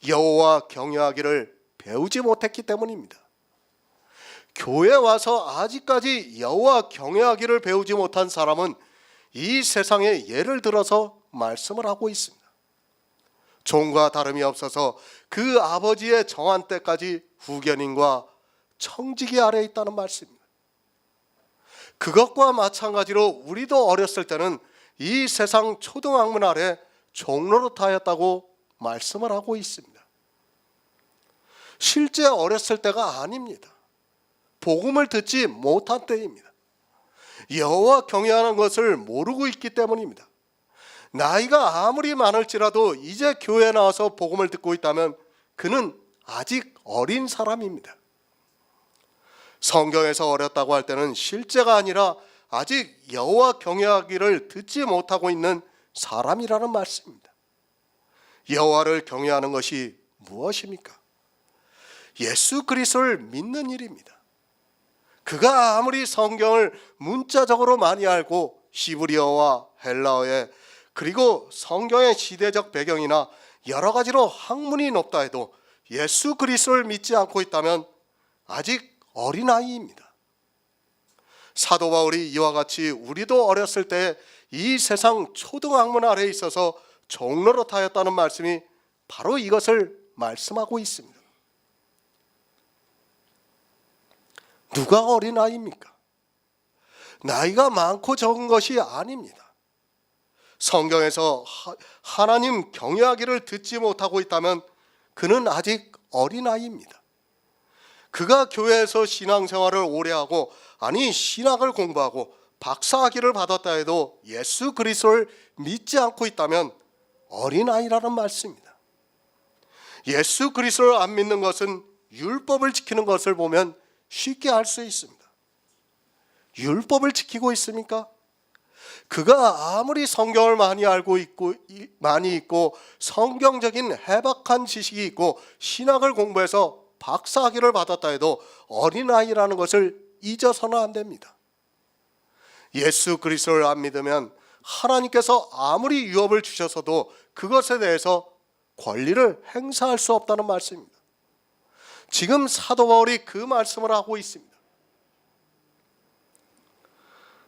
Speaker 1: 여호와 경외하기를 배우지 못했기 때문입니다. 교회 와서 아직까지 여호와 경외하기를 배우지 못한 사람은 이 세상에 예를 들어서 말씀을 하고 있습니다. 종과 다름이 없어서 그 아버지의 정한 때까지 후견인과 청지기 아래에 있다는 말씀입니다. 그것과 마찬가지로 우리도 어렸을 때는 이 세상 초등학문 아래 종노릇하였다고 말씀을 하고 있습니다. 실제 어렸을 때가 아닙니다. 복음을 듣지 못한 때입니다. 여호와 경외하는 것을 모르고 있기 때문입니다. 나이가 아무리 많을지라도 이제 교회에 나와서 복음을 듣고 있다면 그는 아직 어린 사람입니다. 성경에서 어렸다고 할 때는 실제가 아니라 아직 여호와 경외하기를 듣지 못하고 있는 사람이라는 말씀입니다. 여호와를 경외하는 것이 무엇입니까? 예수 그리스도를 믿는 일입니다. 그가 아무리 성경을 문자적으로 많이 알고 히브리어와 헬라어에 그리고 성경의 시대적 배경이나 여러 가지로 학문이 높다 해도 예수 그리스도를 믿지 않고 있다면 아직 어린아이입니다. 사도 바울이 이와 같이 우리도 어렸을 때 이 세상 초등학문 아래에 있어서 종노릇하였다는 말씀이 바로 이것을 말씀하고 있습니다. 누가 어린아이입니까? 나이가 많고 적은 것이 아닙니다. 성경에서 하나님 경외하기를 듣지 못하고 있다면 그는 아직 어린아이입니다. 그가 교회에서 신앙생활을 오래 하고 아니 신학을 공부하고 박사학위를 받았다 해도 예수 그리스도를 믿지 않고 있다면 어린아이라는 말씀입니다. 예수 그리스도를 안 믿는 것은 율법을 지키는 것을 보면 쉽게 알 수 있습니다. 율법을 지키고 있습니까? 그가 아무리 성경을 많이 알고 있고 많이 있고 성경적인 해박한 지식이 있고 신학을 공부해서 박사학위를 받았다 해도 어린아이라는 것을 잊어서는 안 됩니다. 예수 그리스도를 안 믿으면 하나님께서 아무리 유업을 주셔서도 그것에 대해서 권리를 행사할 수 없다는 말씀입니다. 지금 사도 바울이 그 말씀을 하고 있습니다.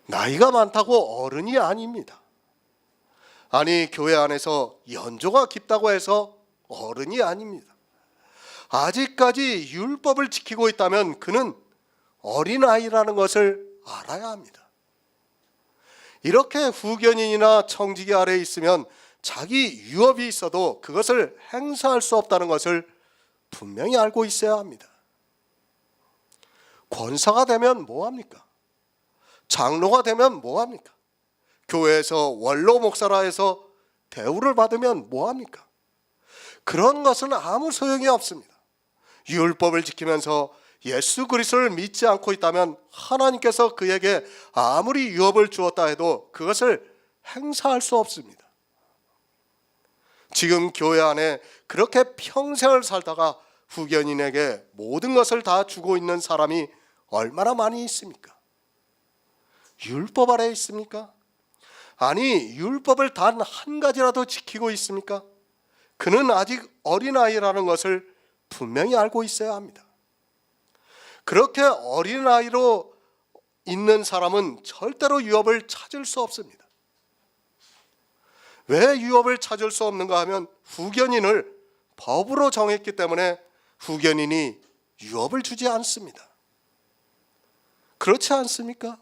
Speaker 1: 나이가 많다고 어른이 아닙니다. 아니 교회 안에서 연조가 깊다고 해서 어른이 아닙니다. 아직까지 율법을 지키고 있다면 그는 어린아이라는 것을 알아야 합니다. 이렇게 후견인이나 청지기 아래에 있으면 자기 유업이 있어도 그것을 행사할 수 없다는 것을 분명히 알고 있어야 합니다. 권사가 되면 뭐합니까? 장로가 되면 뭐합니까? 교회에서 원로 목사라 해서 대우를 받으면 뭐합니까? 그런 것은 아무 소용이 없습니다. 율법을 지키면서 예수 그리스도를 믿지 않고 있다면 하나님께서 그에게 아무리 유업을 주었다 해도 그것을 행사할 수 없습니다. 지금 교회 안에 그렇게 평생을 살다가 후견인에게 모든 것을 다 주고 있는 사람이 얼마나 많이 있습니까? 율법 아래에 있습니까? 아니 율법을 단 한 가지라도 지키고 있습니까? 그는 아직 어린아이라는 것을 분명히 알고 있어야 합니다. 그렇게 어린아이로 있는 사람은 절대로 유업을 찾을 수 없습니다. 왜 유업을 찾을 수 없는가 하면 후견인을 법으로 정했기 때문에 후견인이 유업을 주지 않습니다. 그렇지 않습니까?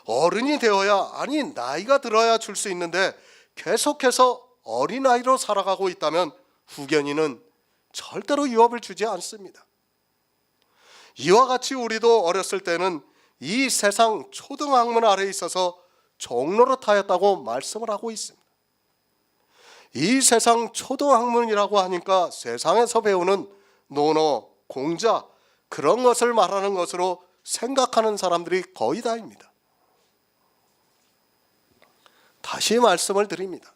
Speaker 1: 어른이 되어야 아니 나이가 들어야 줄 수 있는데 계속해서 어린아이로 살아가고 있다면 후견인은 절대로 유업을 주지 않습니다. 이와 같이 우리도 어렸을 때는 이 세상 초등학문 아래에 있어서 종노릇하였다고 말씀을 하고 있습니다. 이 세상 초등학문이라고 하니까 세상에서 배우는 논어, 공자 그런 것을 말하는 것으로 생각하는 사람들이 거의 다입니다. 다시 말씀을 드립니다.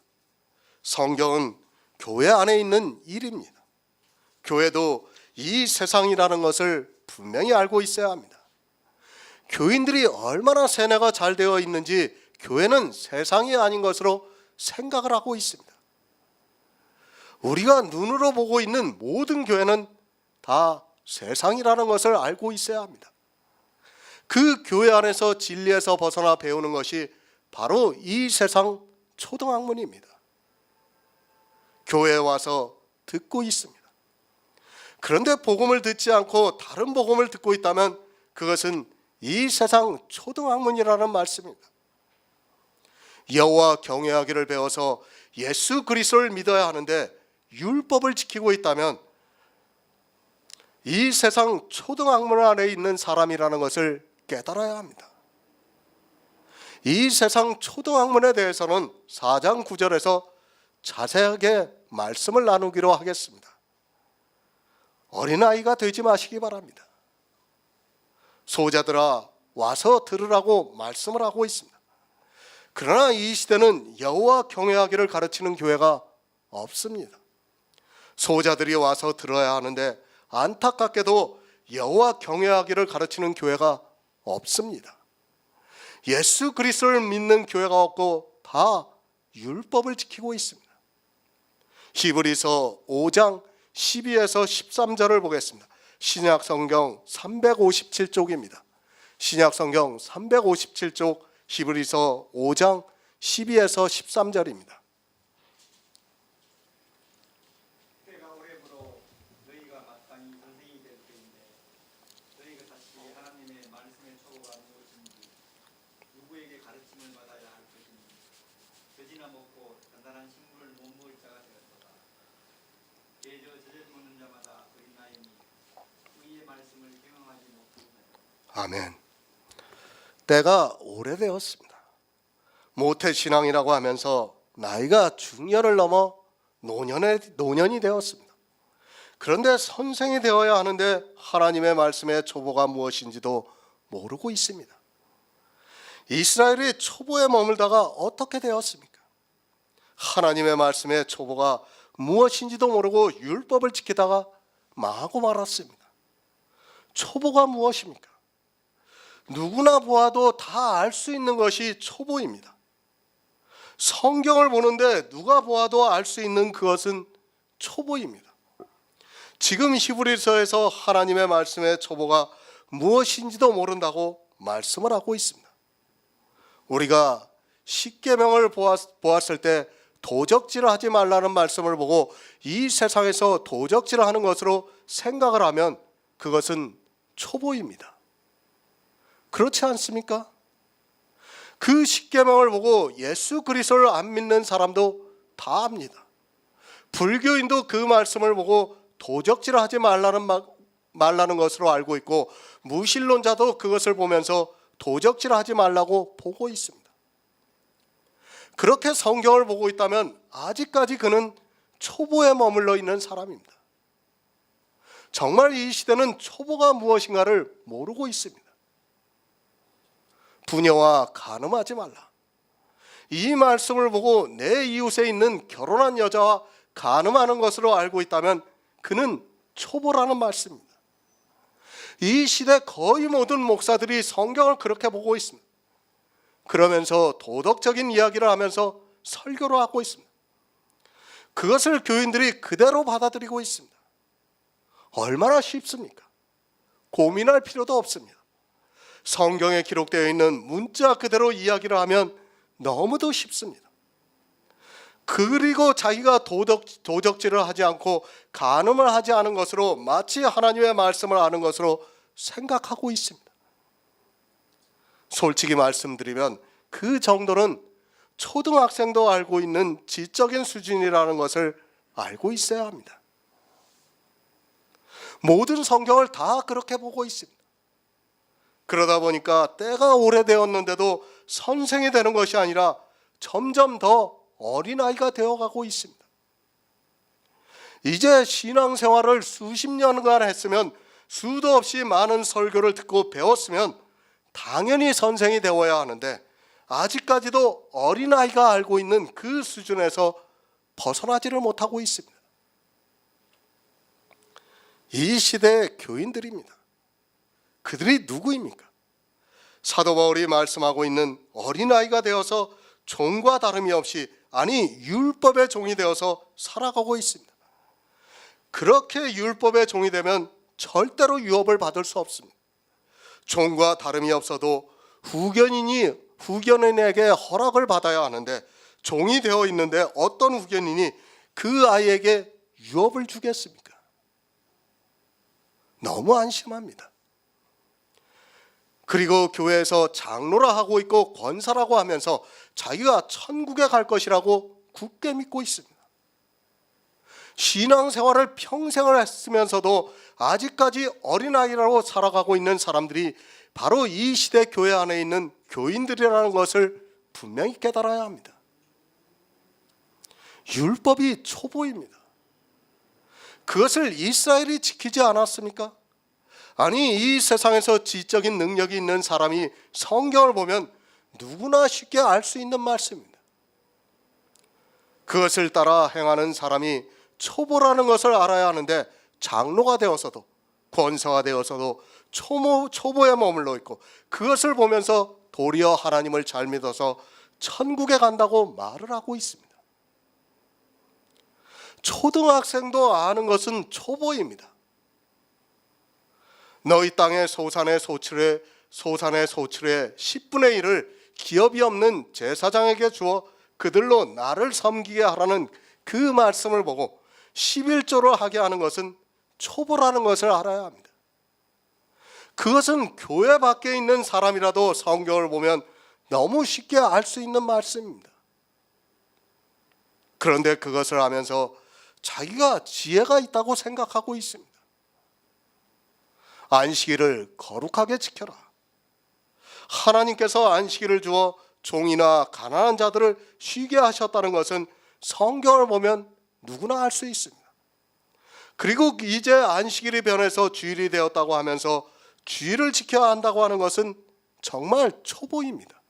Speaker 1: 성경은 교회 안에 있는 일입니다. 교회도 이 세상이라는 것을 분명히 알고 있어야 합니다. 교인들이 얼마나 세뇌가 잘 되어 있는지 교회는 세상이 아닌 것으로 생각을 하고 있습니다. 우리가 눈으로 보고 있는 모든 교회는 다 세상이라는 것을 알고 있어야 합니다. 그 교회 안에서 진리에서 벗어나 배우는 것이 바로 이 세상 초등학문입니다. 교회에 와서 듣고 있습니다. 그런데 복음을 듣지 않고 다른 복음을 듣고 있다면 그것은 이 세상 초등학문이라는 말씀입니다. 여호와 경외하기를 배워서 예수 그리스도를 믿어야 하는데 율법을 지키고 있다면 이 세상 초등학문 안에 있는 사람이라는 것을 깨달아야 합니다. 이 세상 초등학문에 대해서는 4장 9절에서 자세하게 말씀을 나누기로 하겠습니다. 어린아이가 되지 마시기 바랍니다. 소자들아 와서 들으라고 말씀을 하고 있습니다. 그러나 이 시대는 여호와 경외하기를 가르치는 교회가 없습니다. 소자들이 와서 들어야 하는데 안타깝게도 여호와 경외하기를 가르치는 교회가 없습니다. 예수 그리스도를 믿는 교회가 없고 다 율법을 지키고 있습니다. 히브리서 5장 12에서 13절을 보겠습니다. 신약 성경 357쪽입니다. 신약 성경 357쪽 히브리서 5장 12에서 13절입니다.
Speaker 3: 때가 오래므로 너희가 마땅히 선생이 될 때인데 너희가 다시 하나님의 말씀의 초보가 무엇인지 누구에게 가르침을 받아야 할 것인지 돼지나 먹고 단단한 식물을 못 먹을 자가 되었도다. 예저 젖을 먹는 자마다 어린아이니 의의 말씀을 경영하지 못하느니라.
Speaker 1: 아멘. 때가 오래되었습니다. 모태신앙이라고 하면서 나이가 중년을 넘어 노년이 되었습니다. 그런데 선생이 되어야 하는데 하나님의 말씀의 초보가 무엇인지도 모르고 있습니다. 이스라엘이 초보에 머물다가 어떻게 되었습니까? 하나님의 말씀의 초보가 무엇인지도 모르고 율법을 지키다가 망하고 말았습니다. 초보가 무엇입니까? 누구나 보아도 다 알 수 있는 것이 초보입니다. 성경을 보는데 누가 보아도 알 수 있는 그것은 초보입니다. 지금 히브리서에서 하나님의 말씀의 초보가 무엇인지도 모른다고 말씀을 하고 있습니다. 우리가 십계명을 보았을 때 도적질을 하지 말라는 말씀을 보고 이 세상에서 도적질을 하는 것으로 생각을 하면 그것은 초보입니다. 그렇지 않습니까? 그 십계명을 보고 예수 그리스도를 안 믿는 사람도 다 압니다. 불교인도 그 말씀을 보고 도적질을 하지 말라는 것으로 알고 있고 무신론자도 그것을 보면서 도적질을 하지 말라고 보고 있습니다. 그렇게 성경을 보고 있다면 아직까지 그는 초보에 머물러 있는 사람입니다. 정말 이 시대는 초보가 무엇인가를 모르고 있습니다. 부녀와 간음하지 말라. 이 말씀을 보고 내 이웃에 있는 결혼한 여자와 간음하는 것으로 알고 있다면 그는 초보라는 말씀입니다. 이 시대 거의 모든 목사들이 성경을 그렇게 보고 있습니다. 그러면서 도덕적인 이야기를 하면서 설교를 하고 있습니다. 그것을 교인들이 그대로 받아들이고 있습니다. 얼마나 쉽습니까? 고민할 필요도 없습니다. 성경에 기록되어 있는 문자 그대로 이야기를 하면 너무도 쉽습니다. 그리고 자기가 도적질을 하지 않고 간음을 하지 않은 것으로 마치 하나님의 말씀을 아는 것으로 생각하고 있습니다. 솔직히 말씀드리면 그 정도는 초등학생도 알고 있는 지적인 수준이라는 것을 알고 있어야 합니다. 모든 성경을 다 그렇게 보고 있습니다. 그러다 보니까 때가 오래되었는데도 선생이 되는 것이 아니라 점점 더 어린아이가 되어가고 있습니다. 이제 신앙생활을 수십 년간 했으면 수도 없이 많은 설교를 듣고 배웠으면 당연히 선생이 되어야 하는데 아직까지도 어린아이가 알고 있는 그 수준에서 벗어나지를 못하고 있습니다. 이 시대의 교인들입니다. 그들이 누구입니까? 사도 바울이 말씀하고 있는 어린아이가 되어서 종과 다름이 없이, 아니 율법의 종이 되어서 살아가고 있습니다. 그렇게 율법의 종이 되면 절대로 유업을 받을 수 없습니다. 종과 다름이 없어도 후견인에게 허락을 받아야 하는데, 종이 되어 있는데 어떤 후견인이 그 아이에게 유업을 주겠습니까? 너무 안심합니다. 그리고 교회에서 장로라 하고 있고 권사라고 하면서 자기가 천국에 갈 것이라고 굳게 믿고 있습니다. 신앙생활을 평생을 했으면서도 아직까지 어린아이라고 살아가고 있는 사람들이 바로 이 시대 교회 안에 있는 교인들이라는 것을 분명히 깨달아야 합니다. 율법이 초보입니다. 그것을 이스라엘이 지키지 않았습니까? 아니 이 세상에서 지적인 능력이 있는 사람이 성경을 보면 누구나 쉽게 알 수 있는 말씀입니다. 그것을 따라 행하는 사람이 초보라는 것을 알아야 하는데, 장로가 되어서도 권사가 되어서도 초보에 머물러 있고, 그것을 보면서 도리어 하나님을 잘 믿어서 천국에 간다고 말을 하고 있습니다. 초등학생도 아는 것은 초보입니다. 너희 땅의 소산의 소출에 10분의 1을 기업이 없는 제사장에게 주어 그들로 나를 섬기게 하라는 그 말씀을 보고 11조를 하게 하는 것은 초보라는 것을 알아야 합니다. 그것은 교회 밖에 있는 사람이라도 성경을 보면 너무 쉽게 알 수 있는 말씀입니다. 그런데 그것을 하면서 자기가 지혜가 있다고 생각하고 있습니다. 안식일을 거룩하게 지켜라. 하나님께서 안식일을 주어 종이나 가난한 자들을 쉬게 하셨다는 것은 성경을 보면 누구나 알 수 있습니다. 그리고 이제 안식일이 변해서 주일이 되었다고 하면서 주일을 지켜야 한다고 하는 것은 정말 초보입니다.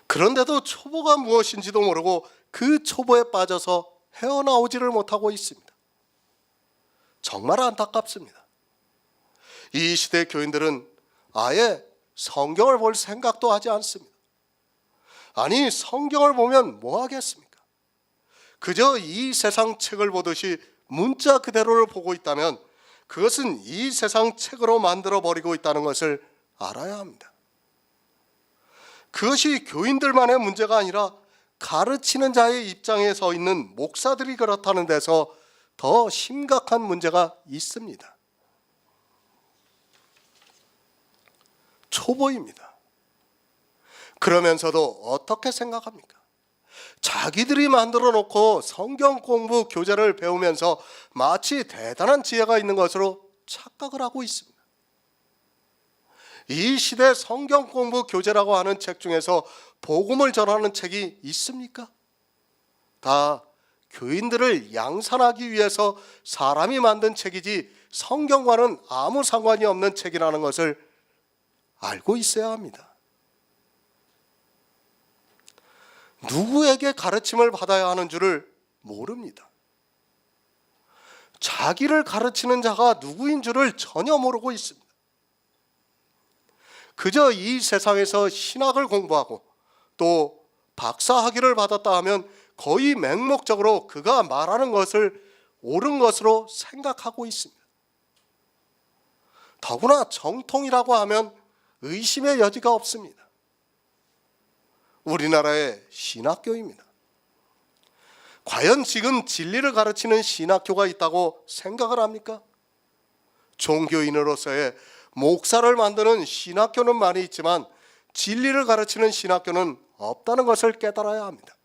Speaker 1: 그런데도 초보가 무엇인지도 모르고 그 초보에 빠져서 헤어나오지를 못하고 있습니다. 정말 안타깝습니다. 이 시대 교인들은 아예 성경을 볼 생각도 하지 않습니다. 아니 성경을 보면 뭐 하겠습니까? 그저 이 세상 책을 보듯이 문자 그대로를 보고 있다면 그것은 이 세상 책으로 만들어버리고 있다는 것을 알아야 합니다. 그것이 교인들만의 문제가 아니라 가르치는 자의 입장에 서 있는 목사들이 그렇다는 데서 더 심각한 문제가 있습니다. 초보입니다. 그러면서도 어떻게 생각합니까? 자기들이 만들어 놓고 성경 공부 교재를 배우면서 마치 대단한 지혜가 있는 것으로 착각을 하고 있습니다. 이 시대 성경 공부 교재라고 하는 책 중에서 복음을 전하는 책이 있습니까? 다 교인들을 양산하기 위해서 사람이 만든 책이지 성경과는 아무 상관이 없는 책이라는 것을 알고 있어야 합니다. 누구에게 가르침을 받아야 하는 줄을 모릅니다. 자기를 가르치는 자가 누구인 줄을 전혀 모르고 있습니다. 그저 이 세상에서 신학을 공부하고 또 박사학위를 받았다 하면 거의 맹목적으로 그가 말하는 것을 옳은 것으로 생각하고 있습니다. 더구나 정통이라고 하면 의심의 여지가 없습니다. 우리나라의 신학교입니다. 과연 지금 진리를 가르치는 신학교가 있다고 생각을 합니까? 종교인으로서의 목사를 만드는 신학교는 많이 있지만 진리를 가르치는 신학교는 없다는 것을 깨달아야 합니다.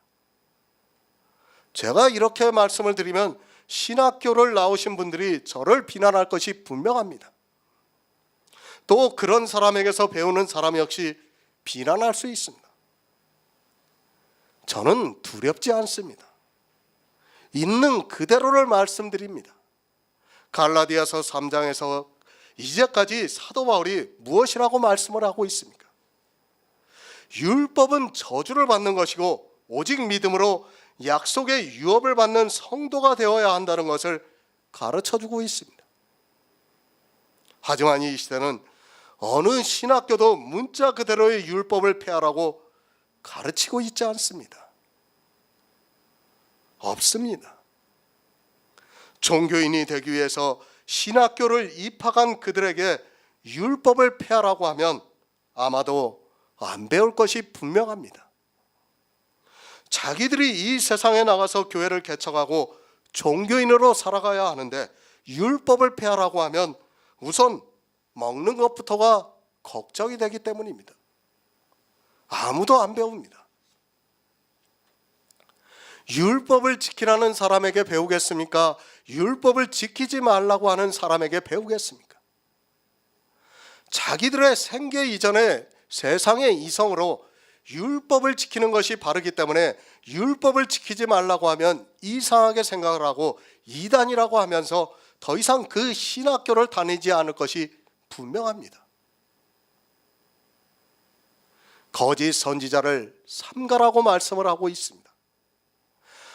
Speaker 1: 제가 이렇게 말씀을 드리면 신학교를 나오신 분들이 저를 비난할 것이 분명합니다. 또 그런 사람에게서 배우는 사람 역시 비난할 수 있습니다. 저는 두렵지 않습니다. 있는 그대로를 말씀드립니다. 갈라디아서 3장에서 이제까지 사도 바울이 무엇이라고 말씀을 하고 있습니까? 율법은 저주를 받는 것이고 오직 믿음으로 약속의 유업을 받는 성도가 되어야 한다는 것을 가르쳐주고 있습니다. 하지만 이 시대는 어느 신학교도 문자 그대로의 율법을 폐하라고 가르치고 있지 않습니다. 없습니다. 종교인이 되기 위해서 신학교를 입학한 그들에게 율법을 폐하라고 하면 아마도 안 배울 것이 분명합니다. 자기들이 이 세상에 나가서 교회를 개척하고 종교인으로 살아가야 하는데 율법을 폐하라고 하면 우선 먹는 것부터가 걱정이 되기 때문입니다. 아무도 안 배웁니다. 율법을 지키라는 사람에게 배우겠습니까? 율법을 지키지 말라고 하는 사람에게 배우겠습니까? 자기들의 생계 이전에 세상의 이성으로 율법을 지키는 것이 바르기 때문에 율법을 지키지 말라고 하면 이상하게 생각을 하고 이단이라고 하면서 더 이상 그 신학교를 다니지 않을 것이 분명합니다. 거짓 선지자를 삼가라고 말씀을 하고 있습니다.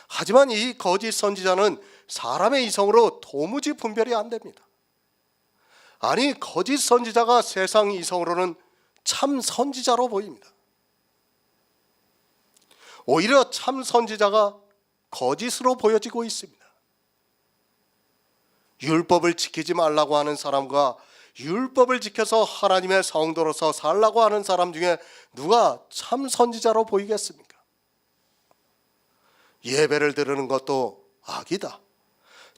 Speaker 1: 하지만 이 거짓 선지자는 사람의 이성으로 도무지 분별이 안 됩니다. 아니, 거짓 선지자가 세상 이성으로는 참 선지자로 보입니다. 오히려 참 선지자가 거짓으로 보여지고 있습니다. 율법을 지키지 말라고 하는 사람과 율법을 지켜서 하나님의 성도로서 살라고 하는 사람 중에 누가 참 선지자로 보이겠습니까? 예배를 드리는 것도 악이다.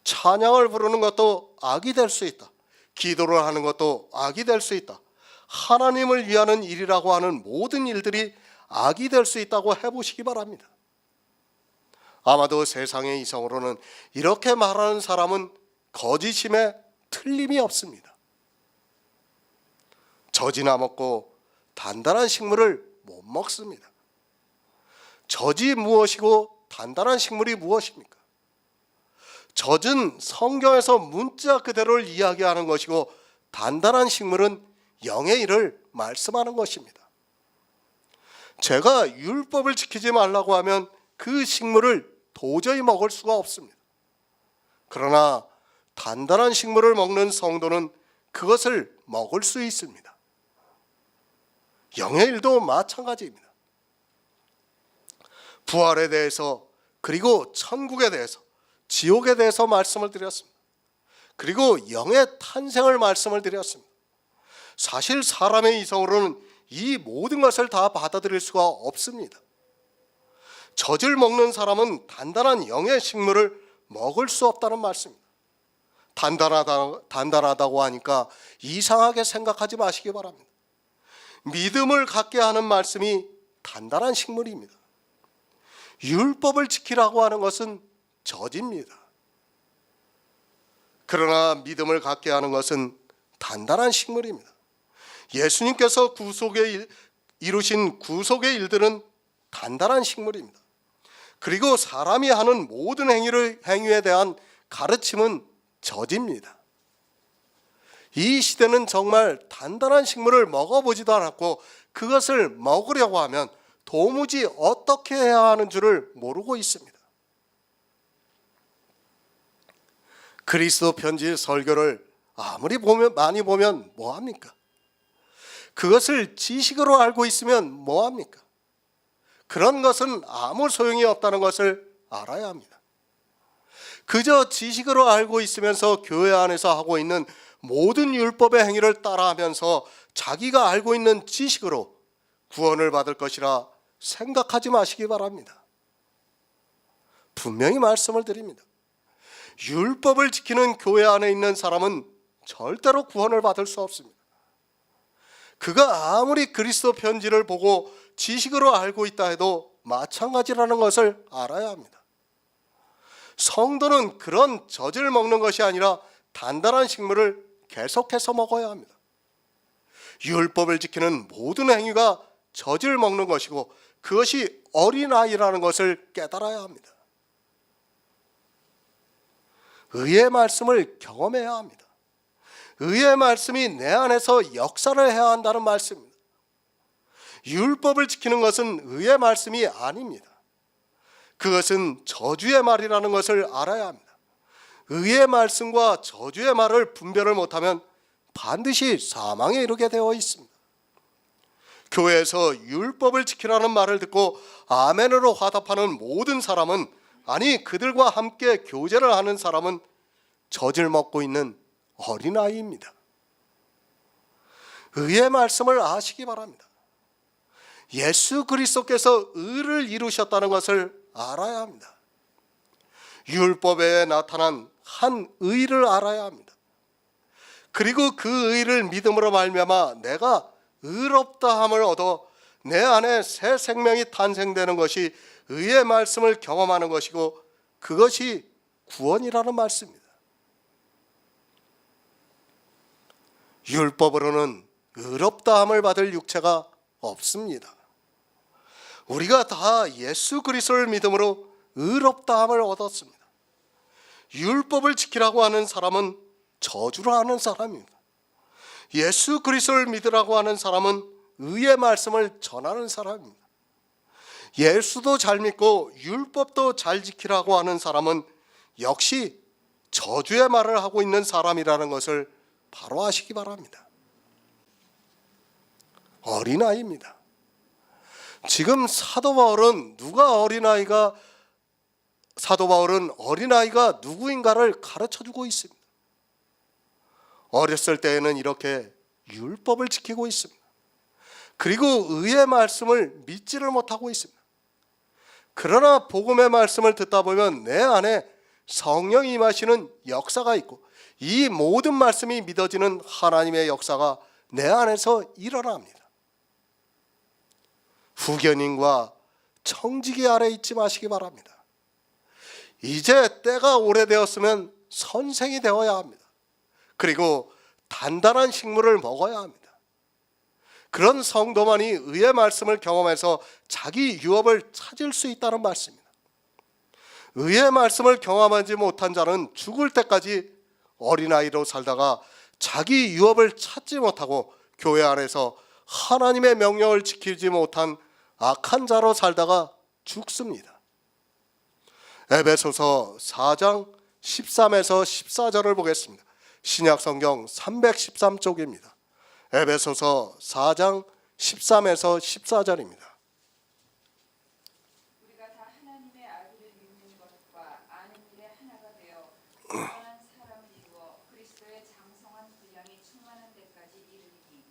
Speaker 1: 찬양을 부르는 것도 악이 될 수 있다. 기도를 하는 것도 악이 될 수 있다. 하나님을 위하는 일이라고 하는 모든 일들이 악이 될 수 있다고 해보시기 바랍니다. 아마도 세상의 이성으로는 이렇게 말하는 사람은 거짓임에 틀림이 없습니다. 젖이나 먹고 단단한 식물을 못 먹습니다. 젖이 무엇이고 단단한 식물이 무엇입니까? 젖은 성경에서 문자 그대로를 이야기하는 것이고 단단한 식물은 영의 일을 말씀하는 것입니다. 제가 율법을 지키지 말라고 하면 그 식물을 도저히 먹을 수가 없습니다. 그러나 단단한 식물을 먹는 성도는 그것을 먹을 수 있습니다. 영의 일도 마찬가지입니다. 부활에 대해서 그리고 천국에 대해서 지옥에 대해서 말씀을 드렸습니다. 그리고 영의 탄생을 말씀을 드렸습니다. 사실 사람의 이성으로는 이 모든 것을 다 받아들일 수가 없습니다. 젖을 먹는 사람은 단단한 영의 식물을 먹을 수 없다는 말씀입니다. 단단하다고 하니까 이상하게 생각하지 마시기 바랍니다. 믿음을 갖게 하는 말씀이 단단한 식물입니다. 율법을 지키라고 하는 것은 젖입니다. 그러나 믿음을 갖게 하는 것은 단단한 식물입니다. 예수님께서 이루신 구속의 일들은 단단한 식물입니다. 그리고 사람이 하는 모든 행위에 대한 가르침은 젖입니다. 이 시대는 정말 단단한 식물을 먹어보지도 않았고 그것을 먹으려고 하면 도무지 어떻게 해야 하는 줄을 모르고 있습니다. 그리스도 편지 설교를 아무리 많이 보면 뭐합니까? 그것을 지식으로 알고 있으면 뭐합니까? 그런 것은 아무 소용이 없다는 것을 알아야 합니다. 그저 지식으로 알고 있으면서 교회 안에서 하고 있는 모든 율법의 행위를 따라하면서 자기가 알고 있는 지식으로 구원을 받을 것이라 생각하지 마시기 바랍니다. 분명히 말씀을 드립니다. 율법을 지키는 교회 안에 있는 사람은 절대로 구원을 받을 수 없습니다. 그가 아무리 그리스도 편지를 보고 지식으로 알고 있다 해도 마찬가지라는 것을 알아야 합니다. 성도는 그런 젖을 먹는 것이 아니라 단단한 식물을 계속해서 먹어야 합니다. 율법을 지키는 모든 행위가 젖을 먹는 것이고 그것이 어린아이라는 것을 깨달아야 합니다. 의의 말씀을 경험해야 합니다. 의의 말씀이 내 안에서 역사를 해야 한다는 말씀입니다. 율법을 지키는 것은 의의 말씀이 아닙니다. 그것은 저주의 말이라는 것을 알아야 합니다. 의의 말씀과 저주의 말을 분별을 못하면 반드시 사망에 이르게 되어 있습니다. 교회에서 율법을 지키라는 말을 듣고 아멘으로 화답하는 모든 사람은, 아니 그들과 함께 교제를 하는 사람은 젖을 먹고 있는 어린아이입니다. 의의 말씀을 아시기 바랍니다. 예수 그리스도께서 의를 이루셨다는 것을 알아야 합니다. 율법에 나타난 한 의를 알아야 합니다. 그리고 그 의를 믿음으로 말미암아 내가 의롭다함을 얻어 내 안에 새 생명이 탄생되는 것이 의의 말씀을 경험하는 것이고, 그것이 구원이라는 말씀입니다. 율법으로는 의롭다함을 받을 육체가 없습니다. 우리가 다 예수 그리스도를 믿음으로 의롭다함을 얻었습니다. 율법을 지키라고 하는 사람은 저주를 하는 사람입니다. 예수 그리스도를 믿으라고 하는 사람은 의의 말씀을 전하는 사람입니다. 예수도 잘 믿고 율법도 잘 지키라고 하는 사람은 역시 저주의 말을 하고 있는 사람이라는 것을 바로 아시기 바랍니다. 어린아이입니다. 지금 사도 바울은 어린아이가 누구인가를 가르쳐주고 있습니다. 어렸을 때에는 이렇게 율법을 지키고 있습니다. 그리고 의의 말씀을 믿지를 못하고 있습니다. 그러나 복음의 말씀을 듣다 보면 내 안에 성령이 임하시는 역사가 있고, 이 모든 말씀이 믿어지는 하나님의 역사가 내 안에서 일어납니다. 후견인과 청지기 아래 있지 마시기 바랍니다. 이제 때가 오래되었으면 선생이 되어야 합니다. 그리고 단단한 식물을 먹어야 합니다. 그런 성도만이 의의 말씀을 경험해서 자기 유업을 찾을 수 있다는 말씀입니다. 의의 말씀을 경험하지 못한 자는 죽을 때까지 어린아이로 살다가 자기 유업을 찾지 못하고 교회 안에서 하나님의 명령을 지키지 못한 악한 자로 살다가 죽습니다. 에베소서 4장 13에서 14절을 보겠습니다. 신약성경 313쪽입니다. 에베소서 4장 13에서 14절입니다.
Speaker 2: 우리가 다 하나님의 아들을 믿는 것과 아는 일에 하나가 되어 온전한 사람을 이루어 그리스도의 장성한 분량이 충만한 데까지 이르리니,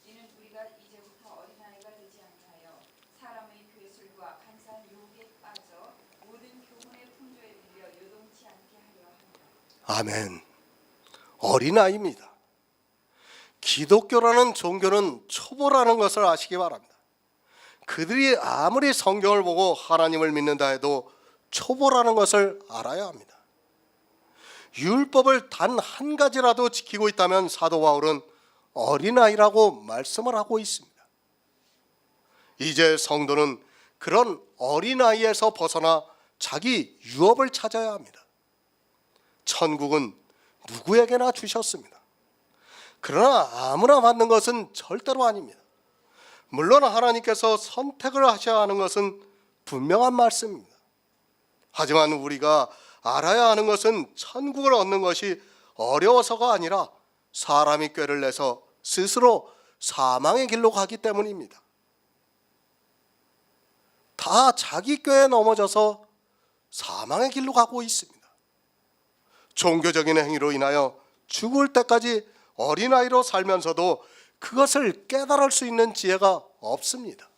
Speaker 2: 이는 우리가 이제부터 어린아이가 되지 아니하여 사람의 괴술과 간사한 유혹에 빠져 모든 교훈의 풍조에 밀려 요동치 않게 하려 합니다.
Speaker 1: 아멘. 어린아이입니다. 기독교라는 종교는 초보라는 것을 아시기 바랍니다. 그들이 아무리 성경을 보고 하나님을 믿는다 해도 초보라는 것을 알아야 합니다. 율법을 단 한 가지라도 지키고 있다면 사도 바울은 어린아이라고 말씀을 하고 있습니다. 이제 성도는 그런 어린아이에서 벗어나 자기 유업을 찾아야 합니다. 천국은 누구에게나 주셨습니다. 그러나 아무나 받는 것은 절대로 아닙니다. 물론 하나님께서 선택을 하셔야 하는 것은 분명한 말씀입니다. 하지만 우리가 알아야 하는 것은 천국을 얻는 것이 어려워서가 아니라 사람이 꾀를 내서 스스로 사망의 길로 가기 때문입니다. 다 자기 꾀에 넘어져서 사망의 길로 가고 있습니다. 종교적인 행위로 인하여 죽을 때까지 어린아이로 살면서도 그것을 깨달을 수 있는 지혜가 없습니다.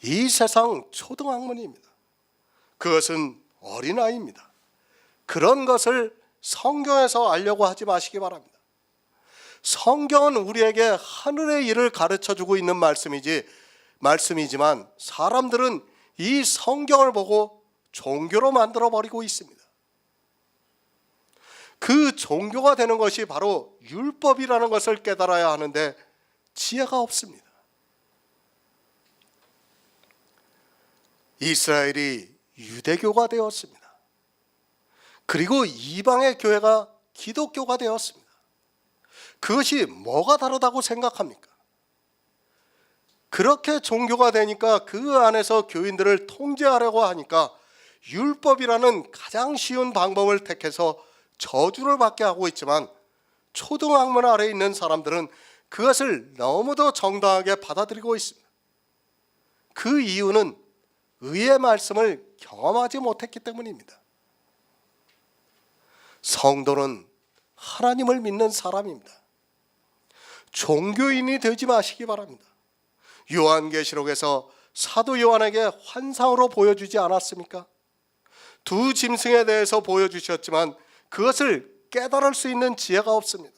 Speaker 1: 이 세상 초등학문입니다. 그것은 어린아이입니다. 그런 것을 성경에서 알려고 하지 마시기 바랍니다. 성경은 우리에게 하늘의 일을 가르쳐주고 있는 말씀이지만 사람들은 이 성경을 보고 종교로 만들어버리고 있습니다. 그 종교가 되는 것이 바로 율법이라는 것을 깨달아야 하는데 지혜가 없습니다. 이스라엘이 유대교가 되었습니다. 그리고 이방의 교회가 기독교가 되었습니다. 그것이 뭐가 다르다고 생각합니까? 그렇게 종교가 되니까 그 안에서 교인들을 통제하려고 하니까 율법이라는 가장 쉬운 방법을 택해서 저주를 받게 하고 있지만, 초등학문 아래에 있는 사람들은 그것을 너무도 정당하게 받아들이고 있습니다. 그 이유는 의의 말씀을 경험하지 못했기 때문입니다. 성도는 하나님을 믿는 사람입니다. 종교인이 되지 마시기 바랍니다. 요한계시록에서 사도 요한에게 환상으로 보여주지 않았습니까? 두 짐승에 대해서 보여주셨지만 그것을 깨달을 수 있는 지혜가 없습니다.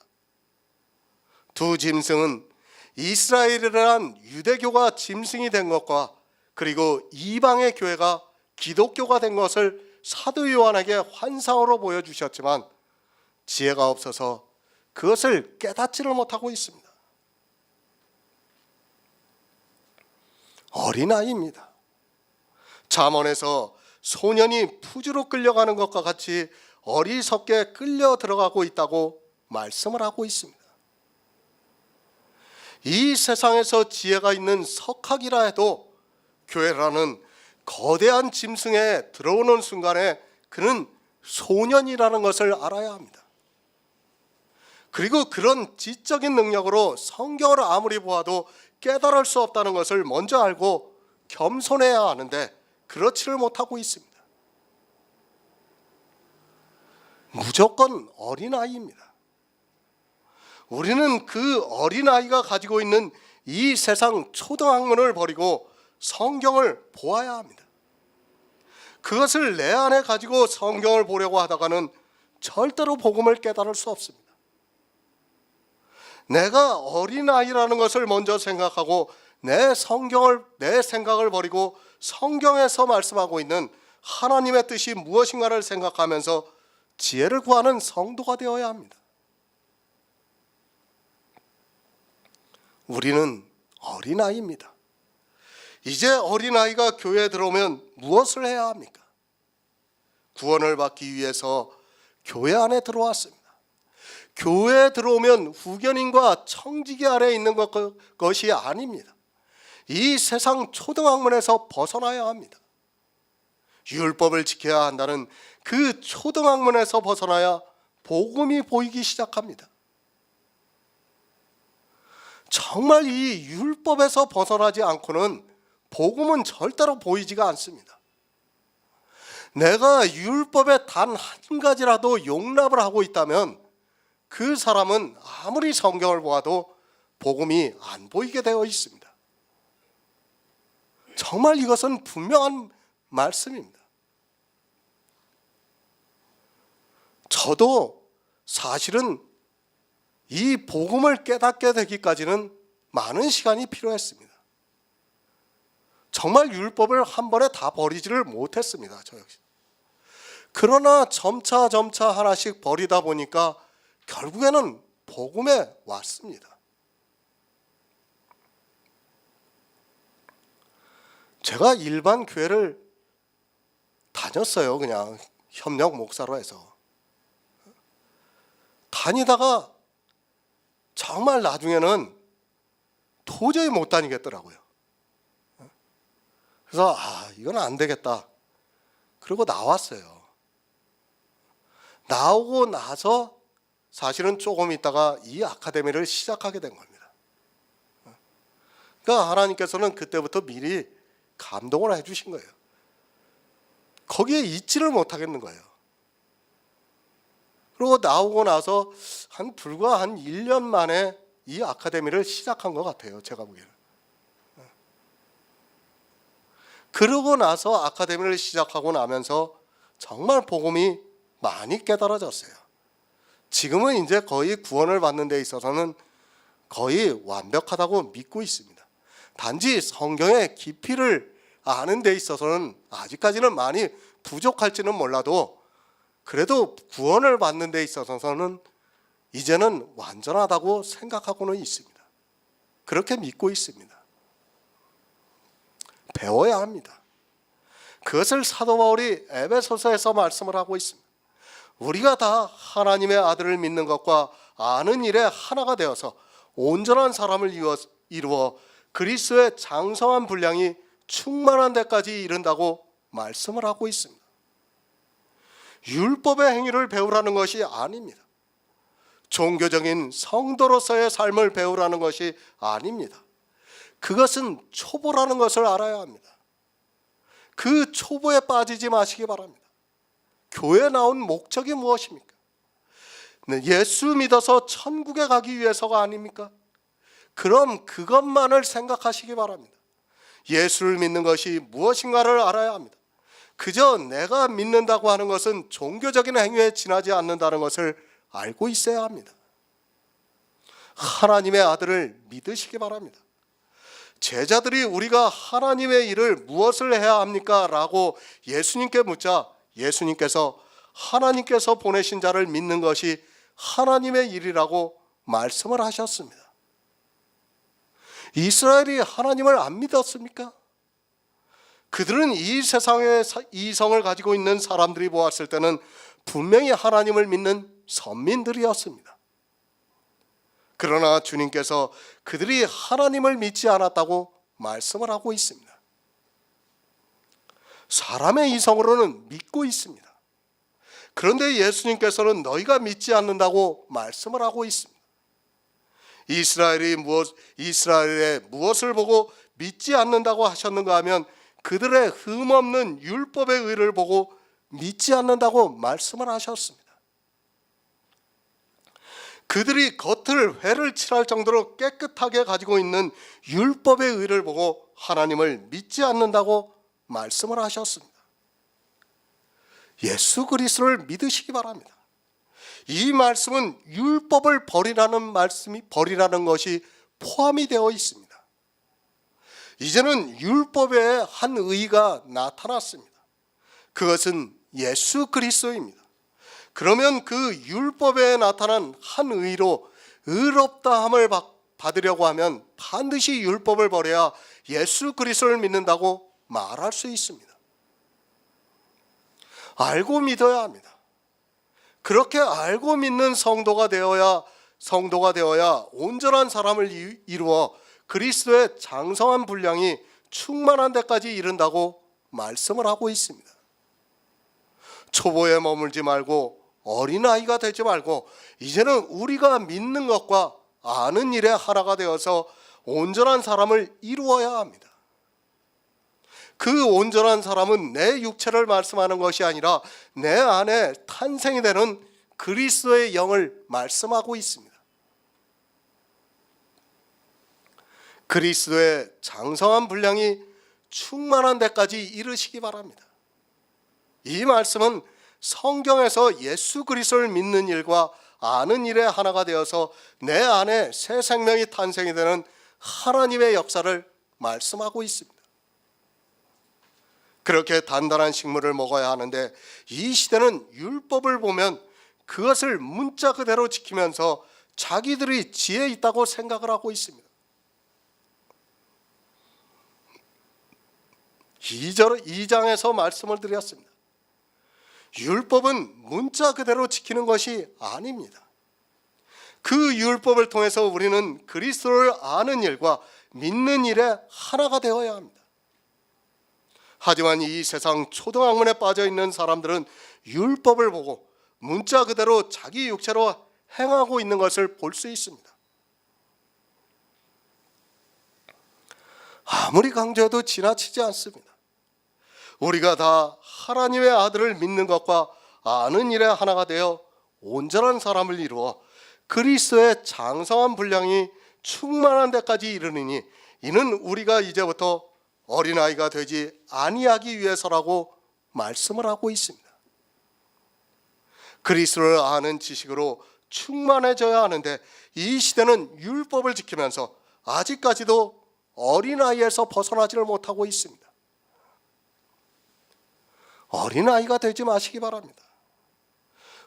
Speaker 1: 두 짐승은 이스라엘이라는 유대교가 짐승이 된 것과 그리고 이방의 교회가 기독교가 된 것을 사도 요한에게 환상으로 보여주셨지만 지혜가 없어서 그것을 깨닫지를 못하고 있습니다. 어린아이입니다. 잠언에서 소년이 푸주로 끌려가는 것과 같이 어리석게 끌려 들어가고 있다고 말씀을 하고 있습니다. 이 세상에서 지혜가 있는 석학이라 해도 교회라는 거대한 짐승에 들어오는 순간에 그는 소년이라는 것을 알아야 합니다. 그리고 그런 지적인 능력으로 성경을 아무리 보아도 깨달을 수 없다는 것을 먼저 알고 겸손해야 하는데 그렇지를 못하고 있습니다. 무조건 어린아이입니다. 우리는 그 어린아이가 가지고 있는 이 세상 초등학문을 버리고 성경을 보아야 합니다. 그것을 내 안에 가지고 성경을 보려고 하다가는 절대로 복음을 깨달을 수 없습니다. 내가 어린아이라는 것을 먼저 생각하고 내 생각을 버리고 성경에서 말씀하고 있는 하나님의 뜻이 무엇인가를 생각하면서 지혜를 구하는 성도가 되어야 합니다. 우리는 어린아이입니다. 이제 어린아이가 교회에 들어오면 무엇을 해야 합니까? 구원을 받기 위해서 교회 안에 들어왔습니다. 교회에 들어오면 후견인과 청지기 아래에 있는 것이 아닙니다. 이 세상 초등학문에서 벗어나야 합니다. 율법을 지켜야 한다는 그 초등학문에서 벗어나야 복음이 보이기 시작합니다. 정말 이 율법에서 벗어나지 않고는 복음은 절대로 보이지가 않습니다. 내가 율법의 단 한 가지라도 용납을 하고 있다면 그 사람은 아무리 성경을 보아도 복음이 안 보이게 되어 있습니다. 정말 이것은 분명한 말씀입니다. 저도 사실은 이 복음을 깨닫게 되기까지는 많은 시간이 필요했습니다. 정말 율법을 한 번에 다 버리지를 못했습니다. 저 역시. 그러나 점차 하나씩 버리다 보니까 결국에는 복음에 왔습니다. 제가 일반 교회를 다녔어요. 그냥 협력 목사로 해서. 다니다가 정말 나중에는 도저히 못 다니겠더라고요. 그래서 이건 안 되겠다. 그리고 나왔어요. 나오고 나서 사실은 조금 있다가 이 아카데미를 시작하게 된 겁니다. 그러니까 하나님께서는 그때부터 미리 감동을 해주신 거예요. 거기에 있지를 못하겠는 거예요. 그리고 나오고 나서 불과 한 1년 만에 이 아카데미를 시작한 것 같아요. 제가 보기에는. 그러고 나서 아카데미를 시작하고 나면서 정말 복음이 많이 깨달아졌어요. 지금은 이제 거의 구원을 받는 데 있어서는 거의 완벽하다고 믿고 있습니다. 단지 성경의 깊이를 아는 데 있어서는 아직까지는 많이 부족할지는 몰라도 그래도 구원을 받는 데 있어서는 이제는 완전하다고 생각하고는 있습니다. 그렇게 믿고 있습니다. 배워야 합니다. 그것을 사도 바울이 에베소서에서 말씀을 하고 있습니다. 우리가 다 하나님의 아들을 믿는 것과 아는 일에 하나가 되어서 온전한 사람을 이루어 그리스도의 장성한 분량이 충만한 데까지 이른다고 말씀을 하고 있습니다. 율법의 행위를 배우라는 것이 아닙니다. 종교적인 성도로서의 삶을 배우라는 것이 아닙니다. 그것은 초보라는 것을 알아야 합니다. 그 초보에 빠지지 마시기 바랍니다. 교회에 나온 목적이 무엇입니까? 예수 믿어서 천국에 가기 위해서가 아닙니까? 그럼 그것만을 생각하시기 바랍니다. 예수를 믿는 것이 무엇인가를 알아야 합니다. 그저 내가 믿는다고 하는 것은 종교적인 행위에 지나지 않는다는 것을 알고 있어야 합니다. 하나님의 아들을 믿으시기 바랍니다. 제자들이 우리가 하나님의 일을 무엇을 해야 합니까? 라고 예수님께 묻자 예수님께서 하나님께서 보내신 자를 믿는 것이 하나님의 일이라고 말씀을 하셨습니다. 이스라엘이 하나님을 안 믿었습니까? 그들은 이 세상의 이성을 가지고 있는 사람들이 보았을 때는 분명히 하나님을 믿는 선민들이었습니다. 그러나 주님께서 그들이 하나님을 믿지 않았다고 말씀을 하고 있습니다. 사람의 이성으로는 믿고 있습니다. 그런데 예수님께서는 너희가 믿지 않는다고 말씀을 하고 있습니다. 이스라엘의 무엇을 보고 믿지 않는다고 하셨는가 하면 그들의 흠없는 율법의 의를 보고 믿지 않는다고 말씀을 하셨습니다. 그들이 겉을 회를 칠할 정도로 깨끗하게 가지고 있는 율법의 의를 보고 하나님을 믿지 않는다고 말씀을 하셨습니다. 예수 그리스도를 믿으시기 바랍니다. 이 말씀은 율법을 버리라는 것이 포함이 되어 있습니다. 이제는 율법의 한 의가 나타났습니다. 그것은 예수 그리스도입니다. 그러면 그 율법에 나타난 한 의로 의롭다함을 받으려고 하면 반드시 율법을 버려야 예수 그리스도를 믿는다고 말할 수 있습니다. 알고 믿어야 합니다. 그렇게 알고 믿는 성도가 되어야 온전한 사람을 이루어 그리스도의 장성한 분량이 충만한 데까지 이른다고 말씀을 하고 있습니다. 초보에 머물지 말고 어린아이가 되지 말고 이제는 우리가 믿는 것과 아는 일에 하나가 되어서 온전한 사람을 이루어야 합니다. 그 온전한 사람은 내 육체를 말씀하는 것이 아니라 내 안에 탄생이 되는 그리스도의 영을 말씀하고 있습니다. 그리스도의 장성한 분량이 충만한 데까지 이르시기 바랍니다. 이 말씀은 성경에서 예수 그리스도를 믿는 일과 아는 일의 하나가 되어서 내 안에 새 생명이 탄생이 되는 하나님의 역사를 말씀하고 있습니다. 그렇게 단단한 식물을 먹어야 하는데 이 시대는 율법을 보면 그것을 문자 그대로 지키면서 자기들이 지혜 있다고 생각을 하고 있습니다. 2장에서 말씀을 드렸습니다. 율법은 문자 그대로 지키는 것이 아닙니다. 그 율법을 통해서 우리는 그리스도를 아는 일과 믿는 일에 하나가 되어야 합니다. 하지만 이 세상 초등학문에 빠져 있는 사람들은 율법을 보고 문자 그대로 자기 육체로 행하고 있는 것을 볼 수 있습니다. 아무리 강조해도 지나치지 않습니다. 우리가 다 하나님의 아들을 믿는 것과 아는 일에 하나가 되어 온전한 사람을 이루어 그리스도의 장성한 분량이 충만한 데까지 이르느니 이는 우리가 이제부터 어린아이가 되지 아니하기 위해서라고 말씀을 하고 있습니다. 그리스도를 아는 지식으로 충만해져야 하는데 이 시대는 율법을 지키면서 아직까지도 어린아이에서 벗어나지를 못하고 있습니다. 어린아이가 되지 마시기 바랍니다.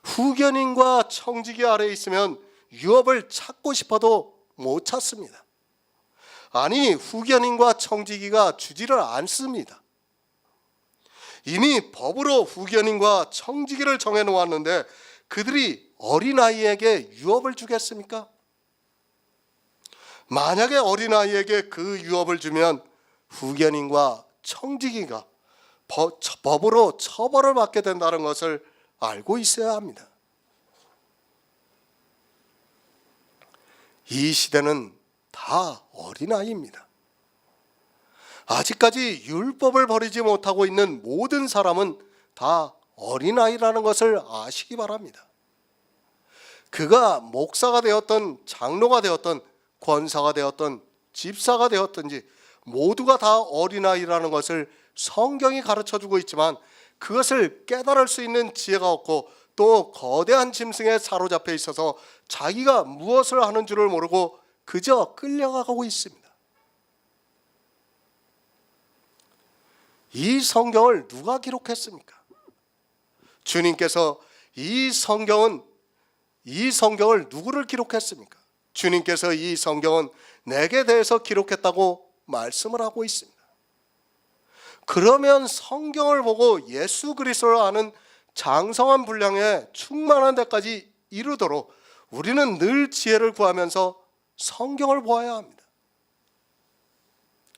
Speaker 1: 후견인과 청지기 아래에 있으면 유업을 찾고 싶어도 못 찾습니다. 아니, 후견인과 청지기가 주지를 않습니다. 이미 법으로 후견인과 청지기를 정해놓았는데 그들이 어린아이에게 유업을 주겠습니까? 만약에 어린아이에게 그 유업을 주면 후견인과 청지기가 법으로 처벌을 받게 된다는 것을 알고 있어야 합니다. 이 시대는 다 어린아이입니다. 아직까지 율법을 버리지 못하고 있는 모든 사람은 다 어린아이라는 것을 아시기 바랍니다. 그가 목사가 되었던 장로가 되었던 권사가 되었던 집사가 되었든지 모두가 다 어린아이라는 것을 성경이 가르쳐주고 있지만 그것을 깨달을 수 있는 지혜가 없고 또 거대한 짐승에 사로잡혀 있어서 자기가 무엇을 하는 줄을 모르고 그저 끌려가고 있습니다. 이 성경을 누가 기록했습니까? 주님께서 이 성경을 누구를 기록했습니까? 주님께서 이 성경은 내게 대해서 기록했다고 말씀을 하고 있습니다. 그러면 성경을 보고 예수 그리스도를 아는 장성한 분량에 충만한 데까지 이르도록 우리는 늘 지혜를 구하면서 성경을 보아야 합니다.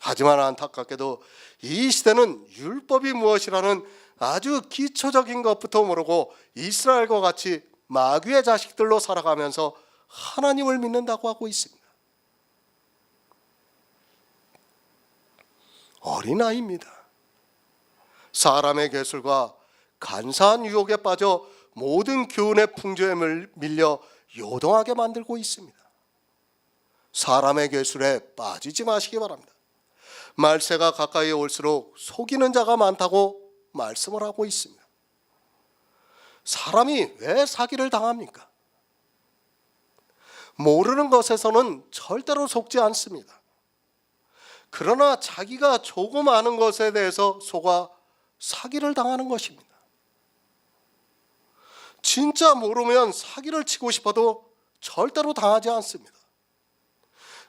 Speaker 1: 하지만 안타깝게도 이 시대는 율법이 무엇이라는 아주 기초적인 것부터 모르고 이스라엘과 같이 마귀의 자식들로 살아가면서 하나님을 믿는다고 하고 있습니다. 어린아이입니다. 사람의 괴술과 간사한 유혹에 빠져 모든 교훈의 풍조에 밀려 요동하게 만들고 있습니다. 사람의 괴술에 빠지지 마시기 바랍니다. 말세가 가까이 올수록 속이는 자가 많다고 말씀을 하고 있습니다. 사람이 왜 사기를 당합니까? 모르는 것에서는 절대로 속지 않습니다. 그러나 자기가 조금 아는 것에 대해서 속아 사기를 당하는 것입니다. 진짜 모르면 사기를 치고 싶어도 절대로 당하지 않습니다.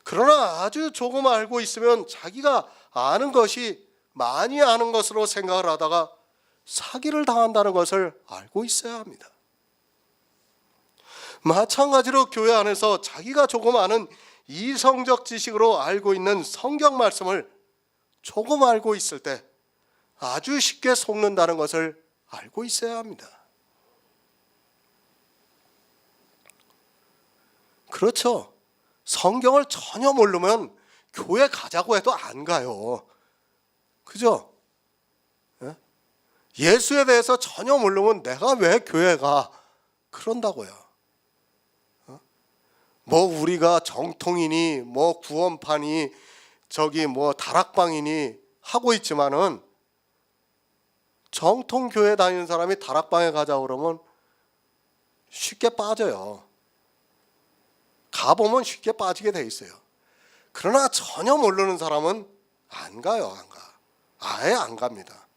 Speaker 1: 그러나 아주 조금 알고 있으면 자기가 아는 것이 많이 아는 것으로 생각을 하다가 사기를 당한다는 것을 알고 있어야 합니다. 마찬가지로 교회 안에서 자기가 조금 아는 이성적 지식으로 알고 있는 성경 말씀을 조금 알고 있을 때 아주 쉽게 속는다는 것을 알고 있어야 합니다. 그렇죠. 성경을 전혀 모르면 교회 가자고 해도 안 가요. 그죠? 예수에 대해서 전혀 모르면 내가 왜 교회 가? 그런다고요. 뭐 우리가 정통이니 뭐 구원파니 저기 뭐 다락방이니 하고 있지만은 정통 교회 다니는 사람이 다락방에 가자 그러면 쉽게 빠져요. 가보면 쉽게 빠지게 돼 있어요. 그러나 전혀 모르는 사람은 안 가요. 안 가. 아예 안 갑니다.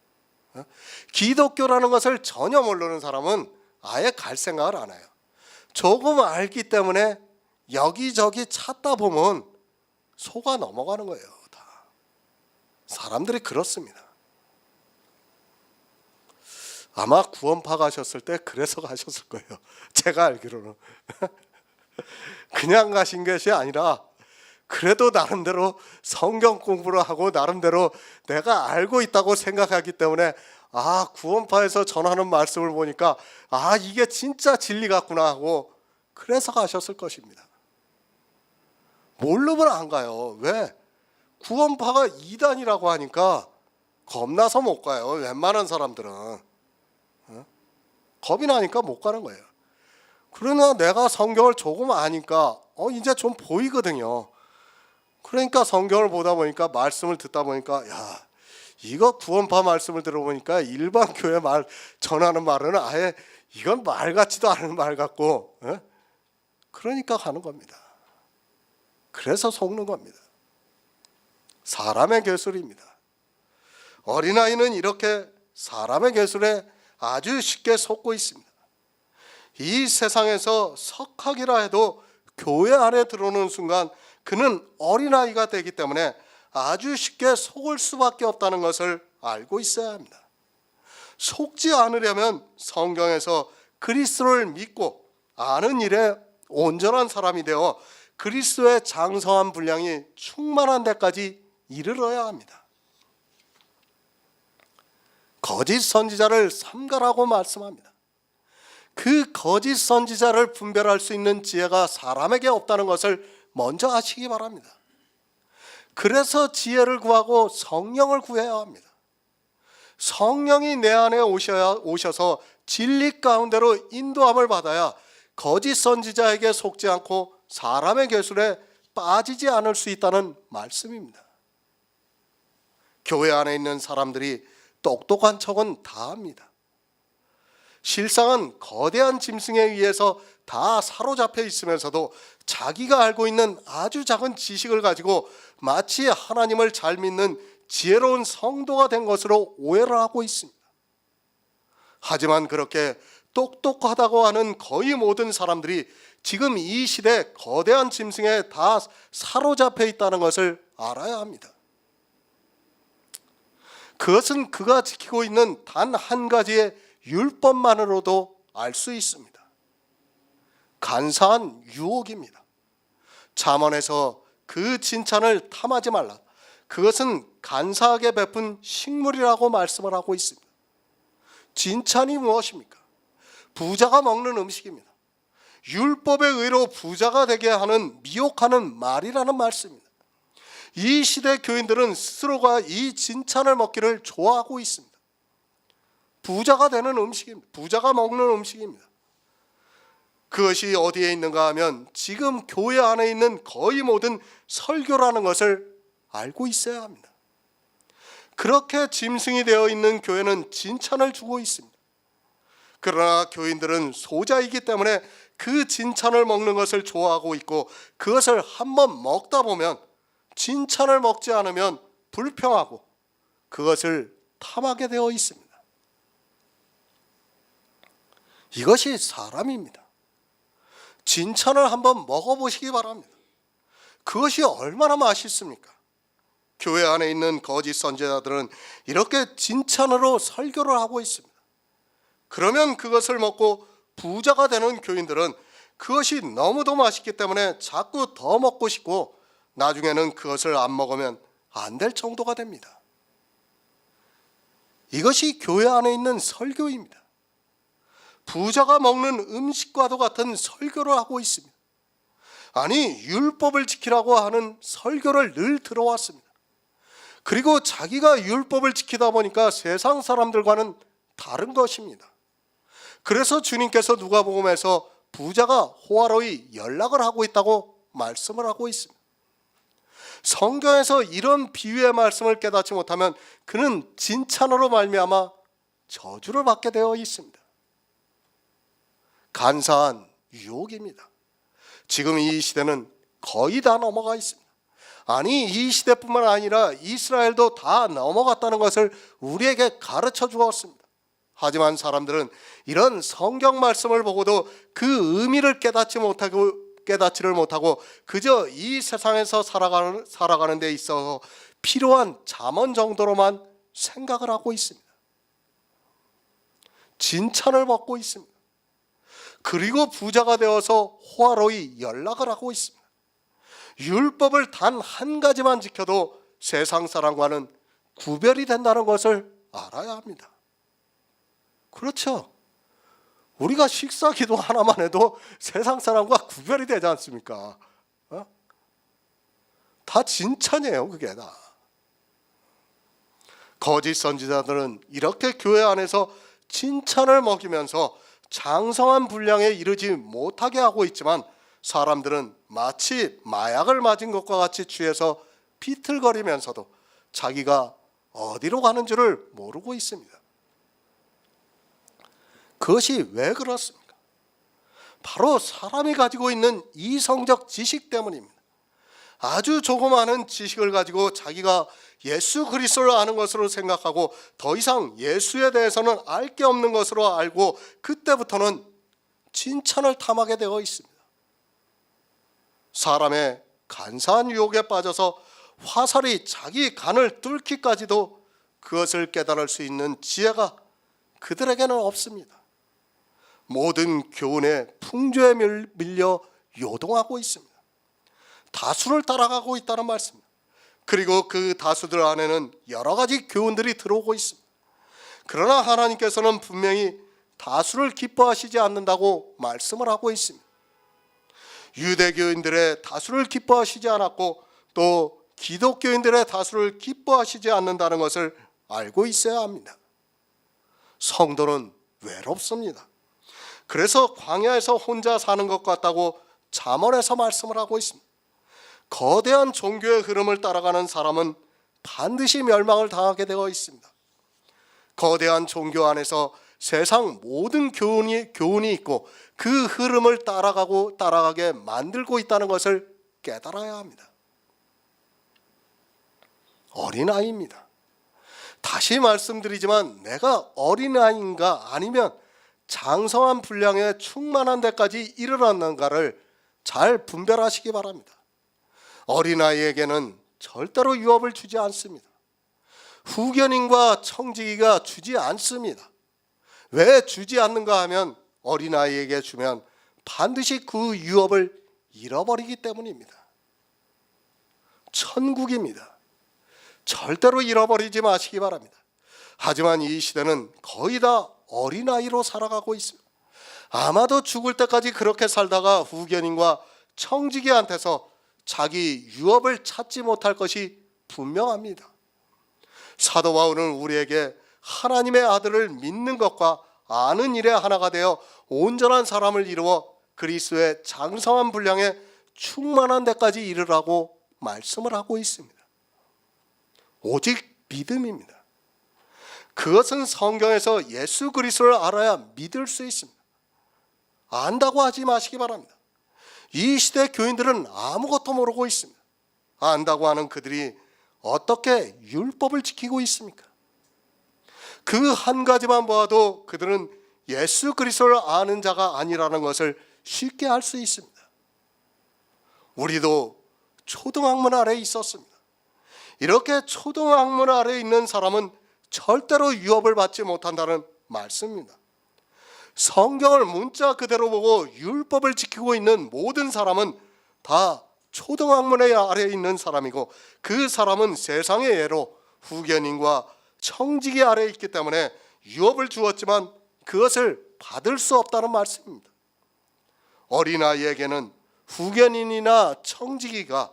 Speaker 1: 기독교라는 것을 전혀 모르는 사람은 아예 갈 생각을 안 해요. 조금 알기 때문에 여기저기 찾다 보면 속아 넘어가는 거예요. 다. 사람들이 그렇습니다. 아마 구원파 가셨을 때 그래서 가셨을 거예요. 제가 알기로는. 그냥 가신 것이 아니라 그래도 나름대로 성경 공부를 하고 나름대로 내가 알고 있다고 생각하기 때문에 구원파에서 전하는 말씀을 보니까 이게 진짜 진리 같구나 하고 그래서 가셨을 것입니다. 모르면 안 가요. 왜? 구원파가 이단이라고 하니까 겁나서 못 가요. 웬만한 사람들은. 겁이 나니까 못 가는 거예요. 그러나 내가 성경을 조금 아니까 이제 좀 보이거든요. 그러니까 성경을 보다 보니까 말씀을 듣다 보니까 이거 구원파 말씀을 들어보니까 일반 교회 말 전하는 말은 아예 이건 말 같지도 않은 말 같고 그러니까 가는 겁니다. 그래서 속는 겁니다. 사람의 괴술입니다. 어린아이는 이렇게 사람의 괴술에 아주 쉽게 속고 있습니다. 이 세상에서 석학이라 해도 교회 안에 들어오는 순간 그는 어린아이가 되기 때문에 아주 쉽게 속을 수밖에 없다는 것을 알고 있어야 합니다. 속지 않으려면 성경에서 그리스도를 믿고 아는 일에 온전한 사람이 되어 그리스도의 장성한 분량이 충만한 데까지 이르러야 합니다. 거짓 선지자를 삼가라고 말씀합니다. 그 거짓 선지자를 분별할 수 있는 지혜가 사람에게 없다는 것을 먼저 아시기 바랍니다. 그래서 지혜를 구하고 성령을 구해야 합니다. 성령이 내 안에 오셔서 진리 가운데로 인도함을 받아야 거짓 선지자에게 속지 않고 사람의 괴술에 빠지지 않을 수 있다는 말씀입니다. 교회 안에 있는 사람들이 똑똑한 척은 다 합니다. 실상은 거대한 짐승에 의해서 다 사로잡혀 있으면서도 자기가 알고 있는 아주 작은 지식을 가지고 마치 하나님을 잘 믿는 지혜로운 성도가 된 것으로 오해를 하고 있습니다. 하지만 그렇게 똑똑하다고 하는 거의 모든 사람들이 지금 이 시대 거대한 짐승에 다 사로잡혀 있다는 것을 알아야 합니다. 그것은 그가 지키고 있는 단 한 가지의 율법만으로도 알 수 있습니다. 간사한 유혹입니다. 잠언에서 그 진찬을 탐하지 말라. 그것은 간사하게 베푼 식물이라고 말씀을 하고 있습니다. 진찬이 무엇입니까? 부자가 먹는 음식입니다. 율법의 의로 부자가 되게 하는 미혹하는 말이라는 말씀입니다. 이 시대 교인들은 스스로가 이 진찬을 먹기를 좋아하고 있습니다. 부자가 되는 음식입니다. 부자가 먹는 음식입니다. 그것이 어디에 있는가 하면 지금 교회 안에 있는 거의 모든 설교라는 것을 알고 있어야 합니다. 그렇게 짐승이 되어 있는 교회는 진찬을 주고 있습니다. 그러나 교인들은 소자이기 때문에 그 진찬을 먹는 것을 좋아하고 있고, 그것을 한번 먹다 보면 진찬을 먹지 않으면 불평하고 그것을 탐하게 되어 있습니다. 이것이 사람입니다. 진찬을 한번 먹어보시기 바랍니다. 그것이 얼마나 맛있습니까? 교회 안에 있는 거짓 선지자들은 이렇게 진찬으로 설교를 하고 있습니다. 그러면 그것을 먹고 부자가 되는 교인들은 그것이 너무도 맛있기 때문에 자꾸 더 먹고 싶고, 나중에는 그것을 안 먹으면 안 될 정도가 됩니다. 이것이 교회 안에 있는 설교입니다. 부자가 먹는 음식과도 같은 설교를 하고 있습니다. 아니, 율법을 지키라고 하는 설교를 늘 들어왔습니다. 그리고 자기가 율법을 지키다 보니까 세상 사람들과는 다른 것입니다. 그래서 주님께서 누가복음에서 부자가 호화로이 연락을 하고 있다고 말씀을 하고 있습니다. 성경에서 이런 비유의 말씀을 깨닫지 못하면 그는 진찬으로 말미암아 저주를 받게 되어 있습니다. 간사한 유혹입니다. 지금 이 시대는 거의 다 넘어가 있습니다. 아니, 이 시대뿐만 아니라 이스라엘도 다 넘어갔다는 것을 우리에게 가르쳐 주었습니다. 하지만 사람들은 이런 성경 말씀을 보고도 그 의미를 깨닫지를 못하고 그저 이 세상에서 살아가는 데 있어서 필요한 잠언 정도로만 생각을 하고 있습니다. 진찬을 받고 있습니다. 그리고 부자가 되어서 호화로이 연락을 하고 있습니다. 율법을 단 한 가지만 지켜도 세상 사람과는 구별이 된다는 것을 알아야 합니다. 그렇죠. 우리가 식사 기도 하나만 해도 세상 사람과 구별이 되지 않습니까? 다 진찬이에요, 그게 다. 거짓 선지자들은 이렇게 교회 안에서 진찬을 먹이면서 장성한 분량에 이르지 못하게 하고 있지만, 사람들은 마치 마약을 맞은 것과 같이 취해서 비틀거리면서도 자기가 어디로 가는 줄을 모르고 있습니다. 그것이 왜 그렇습니까? 바로 사람이 가지고 있는 이성적 지식 때문입니다. 아주 조그마한 지식을 가지고 자기가 예수 그리스도를 아는 것으로 생각하고 더 이상 예수에 대해서는 알 게 없는 것으로 알고, 그때부터는 진찬을 탐하게 되어 있습니다. 사람의 간사한 유혹에 빠져서 화살이 자기 간을 뚫기까지도 그것을 깨달을 수 있는 지혜가 그들에게는 없습니다. 모든 교훈의 풍조에 밀려 요동하고 있습니다. 다수를 따라가고 있다는 말씀입니다. 그리고 그 다수들 안에는 여러 가지 교훈들이 들어오고 있습니다. 그러나 하나님께서는 분명히 다수를 기뻐하시지 않는다고 말씀을 하고 있습니다. 유대교인들의 다수를 기뻐하시지 않았고 또 기독교인들의 다수를 기뻐하시지 않는다는 것을 알고 있어야 합니다. 성도는 외롭습니다. 그래서 광야에서 혼자 사는 것 같다고 잠언에서 말씀을 하고 있습니다. 거대한 종교의 흐름을 따라가는 사람은 반드시 멸망을 당하게 되어 있습니다. 거대한 종교 안에서 세상 모든 교훈이 있고 그 흐름을 따라가게 만들고 있다는 것을 깨달아야 합니다. 어린아이입니다. 다시 말씀드리지만 내가 어린아이인가 아니면 장성한 분량에 충만한 데까지 이르렀는가를 잘 분별하시기 바랍니다. 어린아이에게는 절대로 유업을 주지 않습니다. 후견인과 청지기가 주지 않습니다. 왜 주지 않는가 하면 어린아이에게 주면 반드시 그 유업을 잃어버리기 때문입니다. 천국입니다. 절대로 잃어버리지 마시기 바랍니다. 하지만 이 시대는 거의 다 어린아이로 살아가고 있습니다. 아마도 죽을 때까지 그렇게 살다가 후견인과 청지기한테서 자기 유업을 찾지 못할 것이 분명합니다. 사도 바울은 우리에게 하나님의 아들을 믿는 것과 아는 일에 하나가 되어 온전한 사람을 이루어 그리스도의 장성한 분량에 충만한 데까지 이르라고 말씀을 하고 있습니다. 오직 믿음입니다. 그것은 성경에서 예수 그리스도를 알아야 믿을 수 있습니다. 안다고 하지 마시기 바랍니다. 이 시대 교인들은 아무것도 모르고 있습니다. 안다고 하는 그들이 어떻게 율법을 지키고 있습니까? 그 한 가지만 보아도 그들은 예수 그리스도를 아는 자가 아니라는 것을 쉽게 알 수 있습니다. 우리도 초등학문 아래에 있었습니다. 이렇게 초등학문 아래에 있는 사람은 절대로 유업을 받지 못한다는 말씀입니다. 성경을 문자 그대로 보고 율법을 지키고 있는 모든 사람은 다 초등학문 아래에 있는 사람이고 그 사람은 세상의 예로 후견인과 청지기 아래에 있기 때문에 유업을 주었지만 그것을 받을 수 없다는 말씀입니다. 어린아이에게는 후견인이나 청지기가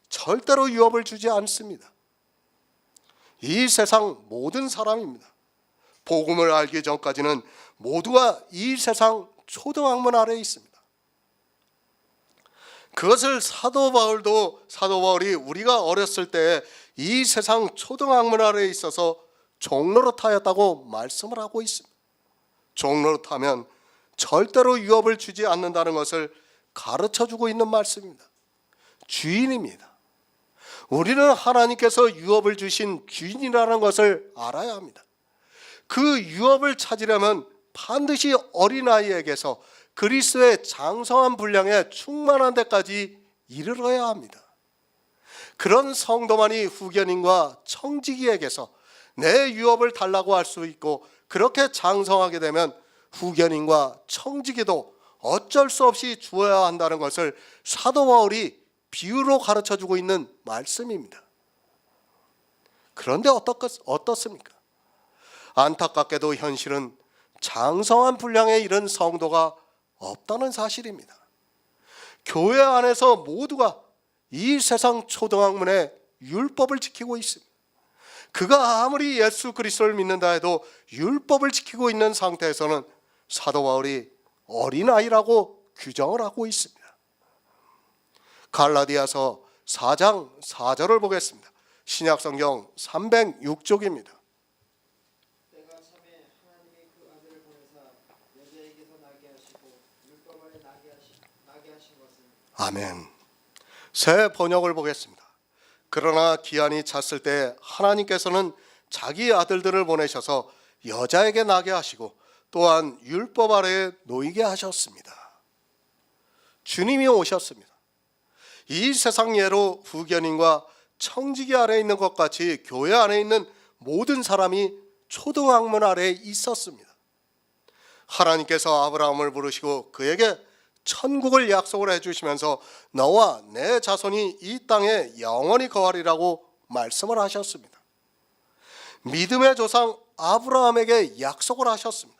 Speaker 1: 절대로 유업을 주지 않습니다. 이 세상 모든 사람입니다. 복음을 알기 전까지는 모두가 이 세상 초등학문 아래에 있습니다. 그것을 사도 바울이 우리가 어렸을 때 이 세상 초등학문 아래에 있어서 종노릇하였다고 말씀을 하고 있습니다. 종노릇하면 절대로 유업을 주지 않는다는 것을 가르쳐주고 있는 말씀입니다. 주인입니다. 우리는 하나님께서 유업을 주신 주인이라는 것을 알아야 합니다. 그 유업을 찾으려면 반드시 어린아이에게서 그리스도의 장성한 분량에 충만한 데까지 이르러야 합니다. 그런 성도만이 후견인과 청지기에게서 내 유업을 달라고 할 수 있고 그렇게 장성하게 되면 후견인과 청지기도 어쩔 수 없이 주어야 한다는 것을 사도 바울이 비유로 가르쳐주고 있는 말씀입니다. 그런데 어떻습니까? 안타깝게도 현실은 장성한 분량에 이른 성도가 없다는 사실입니다. 교회 안에서 모두가 이 세상 초등학문의 율법을 지키고 있습니다. 그가 아무리 예수 그리스도를 믿는다 해도 율법을 지키고 있는 상태에서는 사도 바울이 어린아이라고 규정을 하고 있습니다. 갈라디아서 4장 4절을 보겠습니다. 신약성경 306쪽입니다.
Speaker 4: 때가 참에 하나님이 그 아들을 보내사 여자에게서 나게 하시고 율법 아래 나게 하신 것은
Speaker 1: 아멘. 새 번역을 보겠습니다. 그러나 기한이 찼을 때 하나님께서는 자기 아들들을 보내셔서 여자에게 나게 하시고 또한 율법 아래에 놓이게 하셨습니다. 주님이 오셨습니다. 이 세상 예로 후견인과 청지기 아래에 있는 것 같이 교회 안에 있는 모든 사람이 초등학문 아래에 있었습니다. 하나님께서 아브라함을 부르시고 그에게 천국을 약속을 해주시면서 너와 내 자손이 이 땅에 영원히 거하리라고 말씀을 하셨습니다. 믿음의 조상 아브라함에게 약속을 하셨습니다.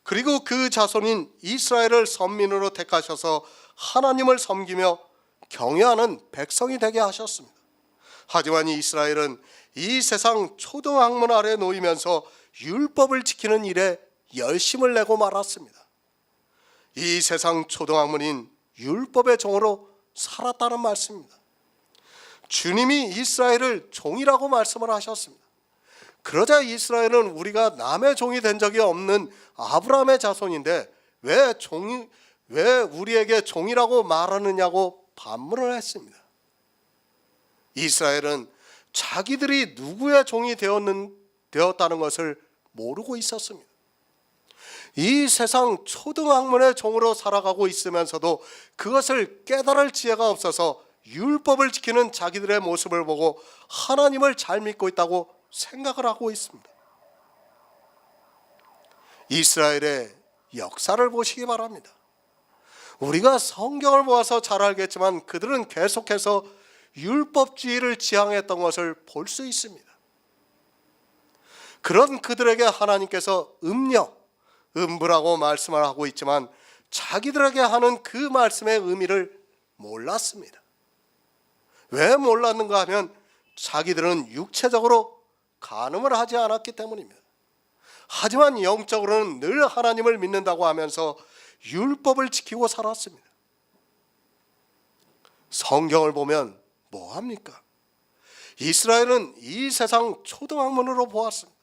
Speaker 1: 그리고 그 자손인 이스라엘을 선민으로 택하셔서 하나님을 섬기며 경외하는 백성이 되게 하셨습니다. 하지만 이스라엘은 이 세상 초등학문 아래 놓이면서 율법을 지키는 일에 열심을 내고 말았습니다. 이 세상 초등학문인 율법의 종으로 살았다는 말씀입니다. 주님이 이스라엘을 종이라고 말씀을 하셨습니다. 그러자 이스라엘은 우리가 남의 종이 된 적이 없는 아브라함의 자손인데 왜 우리에게 종이라고 말하느냐고 반문을 했습니다. 이스라엘은 자기들이 누구의 종이 되었다는 것을 모르고 있었습니다. 이 세상 초등학문의 종으로 살아가고 있으면서도 그것을 깨달을 지혜가 없어서 율법을 지키는 자기들의 모습을 보고 하나님을 잘 믿고 있다고 생각을 하고 있습니다. 이스라엘의 역사를 보시기 바랍니다. 우리가 성경을 보아서 잘 알겠지만 그들은 계속해서 율법주의를 지향했던 것을 볼 수 있습니다. 그런 그들에게 하나님께서 음부라고 말씀을 하고 있지만 자기들에게 하는 그 말씀의 의미를 몰랐습니다. 왜 몰랐는가 하면 자기들은 육체적으로 간음을 하지 않았기 때문입니다. 하지만 영적으로는 늘 하나님을 믿는다고 하면서 율법을 지키고 살았습니다. 성경을 보면 뭐합니까? 이스라엘은 이 세상 초등학문으로 보았습니다.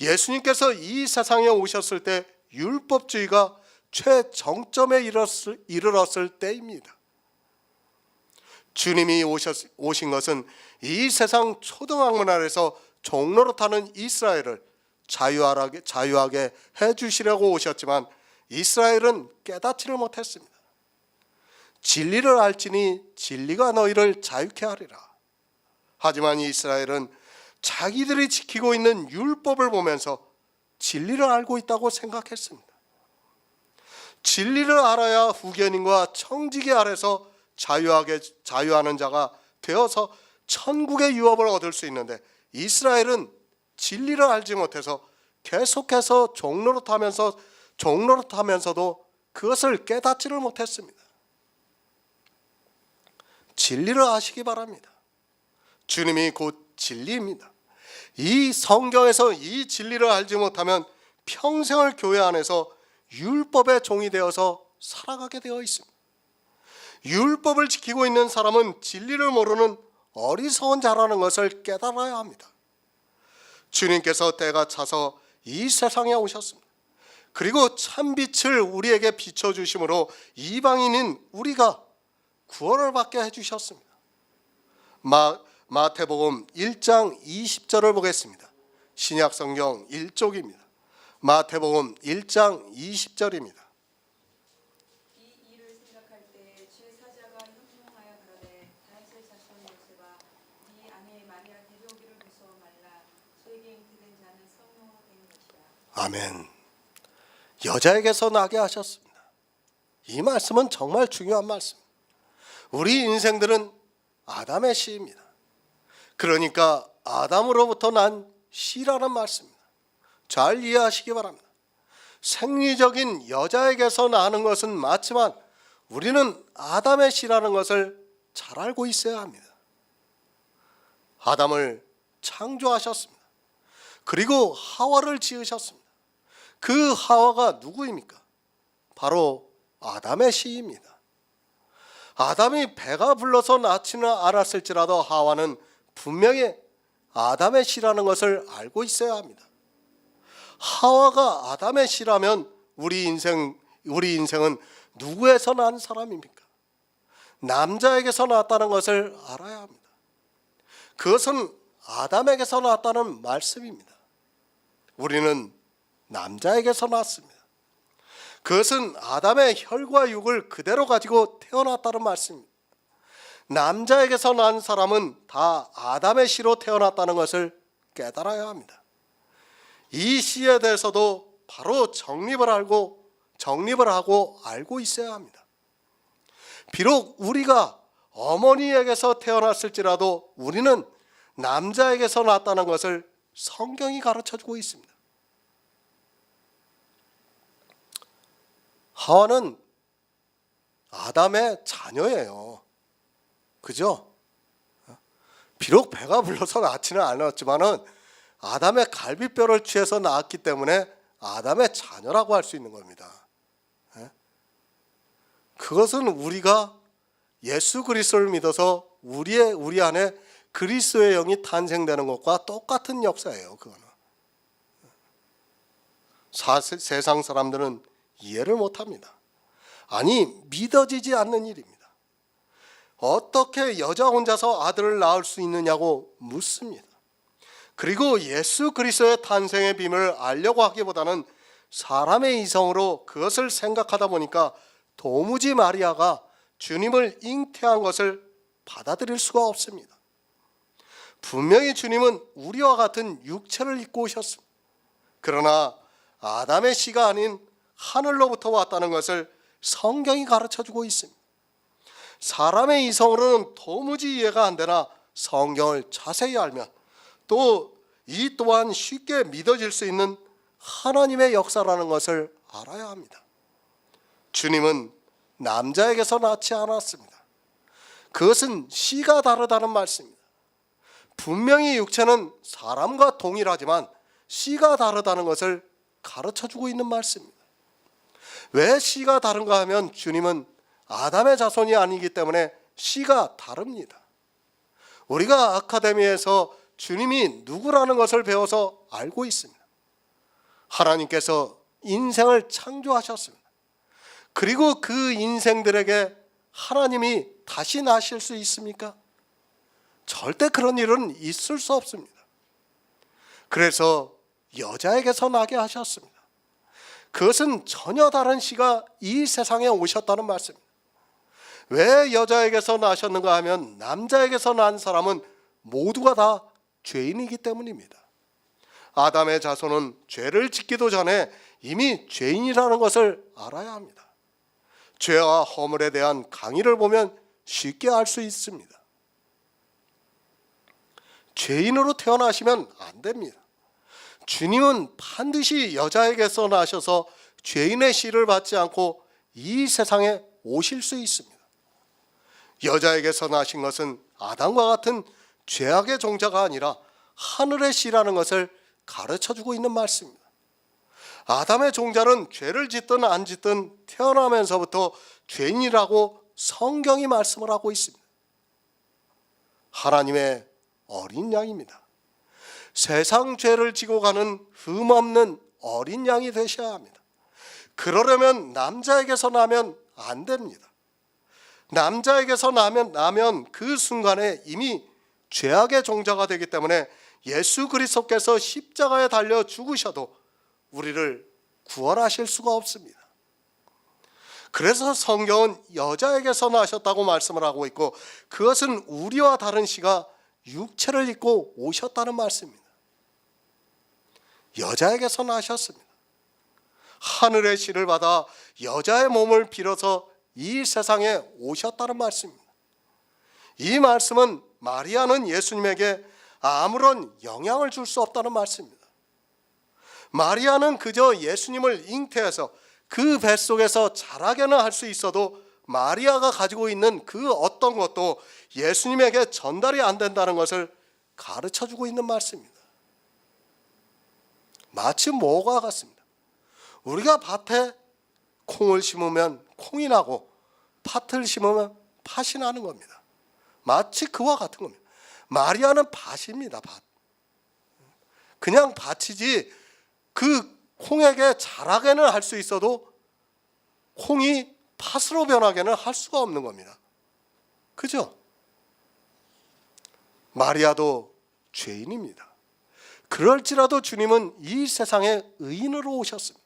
Speaker 1: 예수님께서 이 세상에 오셨을 때 율법주의가 최정점에 이르렀을 때입니다. 주님이 오신 것은 이 세상 초등학문 아래서 종노릇하는 이스라엘을 자유하게 해주시려고 오셨지만 이스라엘은 깨닫지를 못했습니다. 진리를 알지니 진리가 너희를 자유케 하리라. 하지만 이스라엘은 자기들이 지키고 있는 율법을 보면서 진리를 알고 있다고 생각했습니다. 진리를 알아야 후견인과 청지기 아래서 자유하는 자가 되어서 천국의 유업을 얻을 수 있는데 이스라엘은 진리를 알지 못해서 계속해서 종노릇하면서도 그것을 깨닫지를 못했습니다. 진리를 아시기 바랍니다. 주님이 곧 진리입니다. 이 성경에서 이 진리를 알지 못하면 평생을 교회 안에서 율법의 종이 되어서 살아가게 되어 있습니다. 율법을 지키고 있는 사람은 진리를 모르는 어리석은 자라는 것을 깨달아야 합니다. 주님께서 때가 차서 이 세상에 오셨습니다. 그리고 참빛을 우리에게 비춰주심으로 이방인인 우리가 구원을 받게 해주셨습니다. 마태복음 1장 20절을 보겠습니다. 신약성경 1쪽입니다. 마태복음 1장 20절입니다.
Speaker 2: 이 일을 생각할 때 제사자가 형용하여 그러되 다윗의 자손 요셉아 네 아내 마리아 데려오기를 무서워 말라 죄에 잉태된 자는 성령으로 된 것이라.
Speaker 1: 아멘. 여자에게서 나게 하셨습니다. 이 말씀은 정말 중요한 말씀. 우리 인생들은 아담의 씨입니다. 그러니까 아담으로부터 난 씨라는 말씀입니다. 잘 이해하시기 바랍니다. 생리적인 여자에게서 나는 것은 맞지만 우리는 아담의 씨라는 것을 잘 알고 있어야 합니다. 아담을 창조하셨습니다. 그리고 하와를 지으셨습니다. 그 하와가 누구입니까? 바로 아담의 씨입니다. 아담이 배가 불러서 낳지는 않았을지라도 하와는 분명히 아담의 씨라는 것을 알고 있어야 합니다. 하와가 아담의 씨라면 우리 인생은 누구에서 난 사람입니까? 남자에게서 나왔다는 것을 알아야 합니다. 그것은 아담에게서 나왔다는 말씀입니다. 우리는 남자에게서 나왔습니다. 그것은 아담의 혈과 육을 그대로 가지고 태어났다는 말씀입니다. 남자에게서 난 사람은 다 아담의 씨로 태어났다는 것을 깨달아야 합니다. 이 씨에 대해서도 바로 정립을 알고 정립을 하고 알고 있어야 합니다. 비록 우리가 어머니에게서 태어났을지라도 우리는 남자에게서 났다는 것을 성경이 가르쳐주고 있습니다. 하와는 아담의 자녀예요. 그죠? 비록 배가 불러서 낳지는 않았지만은 아담의 갈비뼈를 취해서 낳았기 때문에 아담의 자녀라고 할 수 있는 겁니다. 그것은 우리가 예수 그리스도를 믿어서 우리 안에 그리스도의 영이 탄생되는 것과 똑같은 역사예요. 그거는 세상 사람들은 이해를 못합니다. 아니, 믿어지지 않는 일입니다. 어떻게 여자 혼자서 아들을 낳을 수 있느냐고 묻습니다. 그리고 예수 그리스도의 탄생의 비밀을 알려고 하기보다는 사람의 이성으로 그것을 생각하다 보니까 도무지 마리아가 주님을 잉태한 것을 받아들일 수가 없습니다. 분명히 주님은 우리와 같은 육체를 입고 오셨습니다. 그러나 아담의 씨가 아닌 하늘로부터 왔다는 것을 성경이 가르쳐주고 있습니다. 사람의 이성으로는 도무지 이해가 안 되나 성경을 자세히 알면 또 이 또한 쉽게 믿어질 수 있는 하나님의 역사라는 것을 알아야 합니다. 주님은 남자에게서 낳지 않았습니다. 그것은 씨가 다르다는 말씀입니다. 분명히 육체는 사람과 동일하지만 씨가 다르다는 것을 가르쳐주고 있는 말씀입니다. 왜 씨가 다른가 하면 주님은 아담의 자손이 아니기 때문에 씨가 다릅니다. 우리가 아카데미에서 주님이 누구라는 것을 배워서 알고 있습니다. 하나님께서 인생을 창조하셨습니다. 그리고 그 인생들에게 하나님이 다시 나실 수 있습니까? 절대 그런 일은 있을 수 없습니다. 그래서 여자에게서 나게 하셨습니다. 그것은 전혀 다른 씨가 이 세상에 오셨다는 말씀입니다. 왜 여자에게서 나셨는가 하면 남자에게서 난 사람은 모두가 다 죄인이기 때문입니다. 아담의 자손은 죄를 짓기도 전에 이미 죄인이라는 것을 알아야 합니다. 죄와 허물에 대한 강의를 보면 쉽게 알 수 있습니다. 죄인으로 태어나시면 안 됩니다. 주님은 반드시 여자에게서 나셔서 죄인의 씨를 받지 않고 이 세상에 오실 수 있습니다. 여자에게서 나신 것은 아담과 같은 죄악의 종자가 아니라 하늘의 씨라는 것을 가르쳐주고 있는 말씀입니다. 아담의 종자는 죄를 짓든 안 짓든 태어나면서부터 죄인이라고 성경이 말씀을 하고 있습니다. 하나님의 어린 양입니다. 세상 죄를 지고 가는 흠없는 어린 양이 되셔야 합니다. 그러려면 남자에게서 나면 안 됩니다. 남자에게서 나면 그 순간에 이미 죄악의 종자가 되기 때문에 예수 그리스도께서 십자가에 달려 죽으셔도 우리를 구원하실 수가 없습니다. 그래서 성경은 여자에게서 나셨다고 말씀을 하고 있고 그것은 우리와 다른 씨가 육체를 입고 오셨다는 말씀입니다. 여자에게서 나셨습니다. 하늘의 씨를 받아 여자의 몸을 빌어서 이 세상에 오셨다는 말씀입니다. 이 말씀은 마리아는 예수님에게 아무런 영향을 줄 수 없다는 말씀입니다. 마리아는 그저 예수님을 잉태해서 그 뱃속에서 자라게는 할 수 있어도 마리아가 가지고 있는 그 어떤 것도 예수님에게 전달이 안 된다는 것을 가르쳐주고 있는 말씀입니다. 마치 뭐가 같습니다. 우리가 밭에 콩을 심으면 콩이 나고 팥을 심으면 팥이 나는 겁니다. 마치 그와 같은 겁니다. 마리아는 밭입니다. 밭. 그냥 밭이지 그 콩에게 자라게는 할 수 있어도 콩이 팥으로 변하게는 할 수가 없는 겁니다. 그죠? 마리아도 죄인입니다. 그럴지라도 주님은 이 세상에 의인으로 오셨습니다.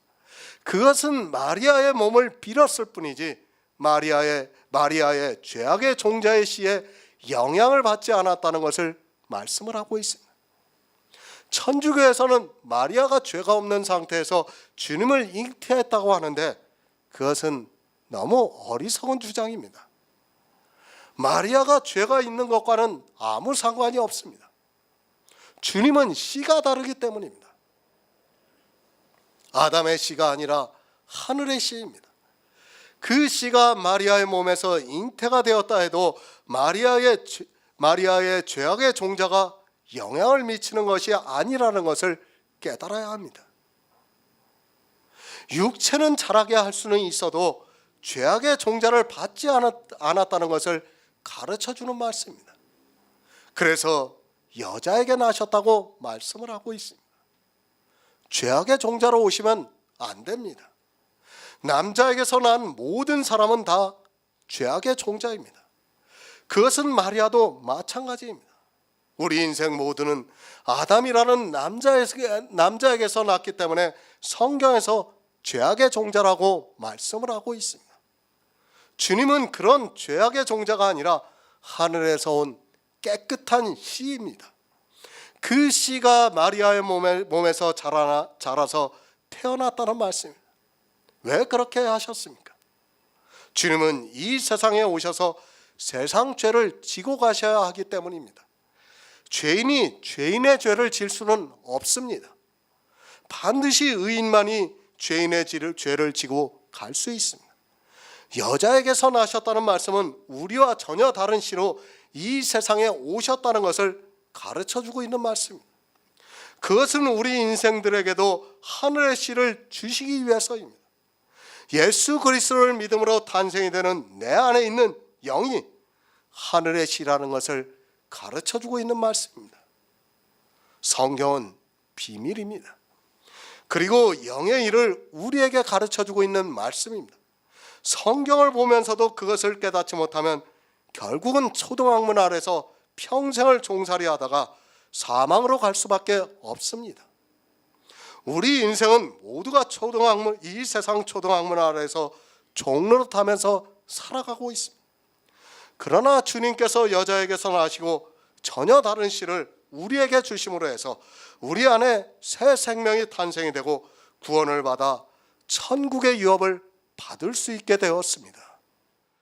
Speaker 1: 그것은 마리아의 몸을 빌었을 뿐이지 마리아의 죄악의 종자의 씨에 영향을 받지 않았다는 것을 말씀을 하고 있습니다. 천주교에서는 마리아가 죄가 없는 상태에서 주님을 잉태했다고 하는데 그것은 너무 어리석은 주장입니다. 마리아가 죄가 있는 것과는 아무 상관이 없습니다. 주님은 씨가 다르기 때문입니다. 아담의 씨가 아니라 하늘의 씨입니다. 그 씨가 마리아의 몸에서 잉태가 되었다 해도 마리아의 죄악의 종자가 영향을 미치는 것이 아니라는 것을 깨달아야 합니다. 육체는 자라게 할 수는 있어도 죄악의 종자를 받지 않았다는 것을 가르쳐주는 말씀입니다. 그래서 여자에게 나셨다고 말씀을 하고 있습니다. 죄악의 종자로 오시면 안 됩니다. 남자에게서 난 모든 사람은 다 죄악의 종자입니다. 그것은 마리아도 마찬가지입니다. 우리 인생 모두는 아담이라는 남자에게서 났기 때문에 성경에서 죄악의 종자라고 말씀을 하고 있습니다. 주님은 그런 죄악의 종자가 아니라 하늘에서 온 깨끗한 씨입니다. 그 씨가 마리아의 몸에서 자라서 태어났다는 말씀입니다. 왜 그렇게 하셨습니까? 주님은 이 세상에 오셔서 세상 죄를 지고 가셔야 하기 때문입니다. 죄인이 죄인의 죄를 질 수는 없습니다. 반드시 의인만이 죄인의 죄를 지고 갈 수 있습니다. 여자에게서 나셨다는 말씀은 우리와 전혀 다른 씨로 이 세상에 오셨다는 것을 가르쳐주고 있는 말씀입니다. 그것은 우리 인생들에게도 하늘의 씨를 주시기 위해서입니다. 예수 그리스도를 믿음으로 탄생이 되는 내 안에 있는 영이 하늘의 씨라는 것을 가르쳐주고 있는 말씀입니다. 성경은 비밀입니다. 그리고 영의 일을 우리에게 가르쳐주고 있는 말씀입니다. 성경을 보면서도 그것을 깨닫지 못하면 결국은 초등학문 아래서 평생을 종살이 하다가 사망으로 갈 수밖에 없습니다. 우리 인생은 모두가 이 세상 초등학문 아래서 종노릇하면서 살아가고 있습니다. 그러나 주님께서 여자에게서 나시고 전혀 다른 씨를 우리에게 주심으로 해서 우리 안에 새 생명이 탄생이 되고 구원을 받아 천국의 유업을 받을 수 있게 되었습니다.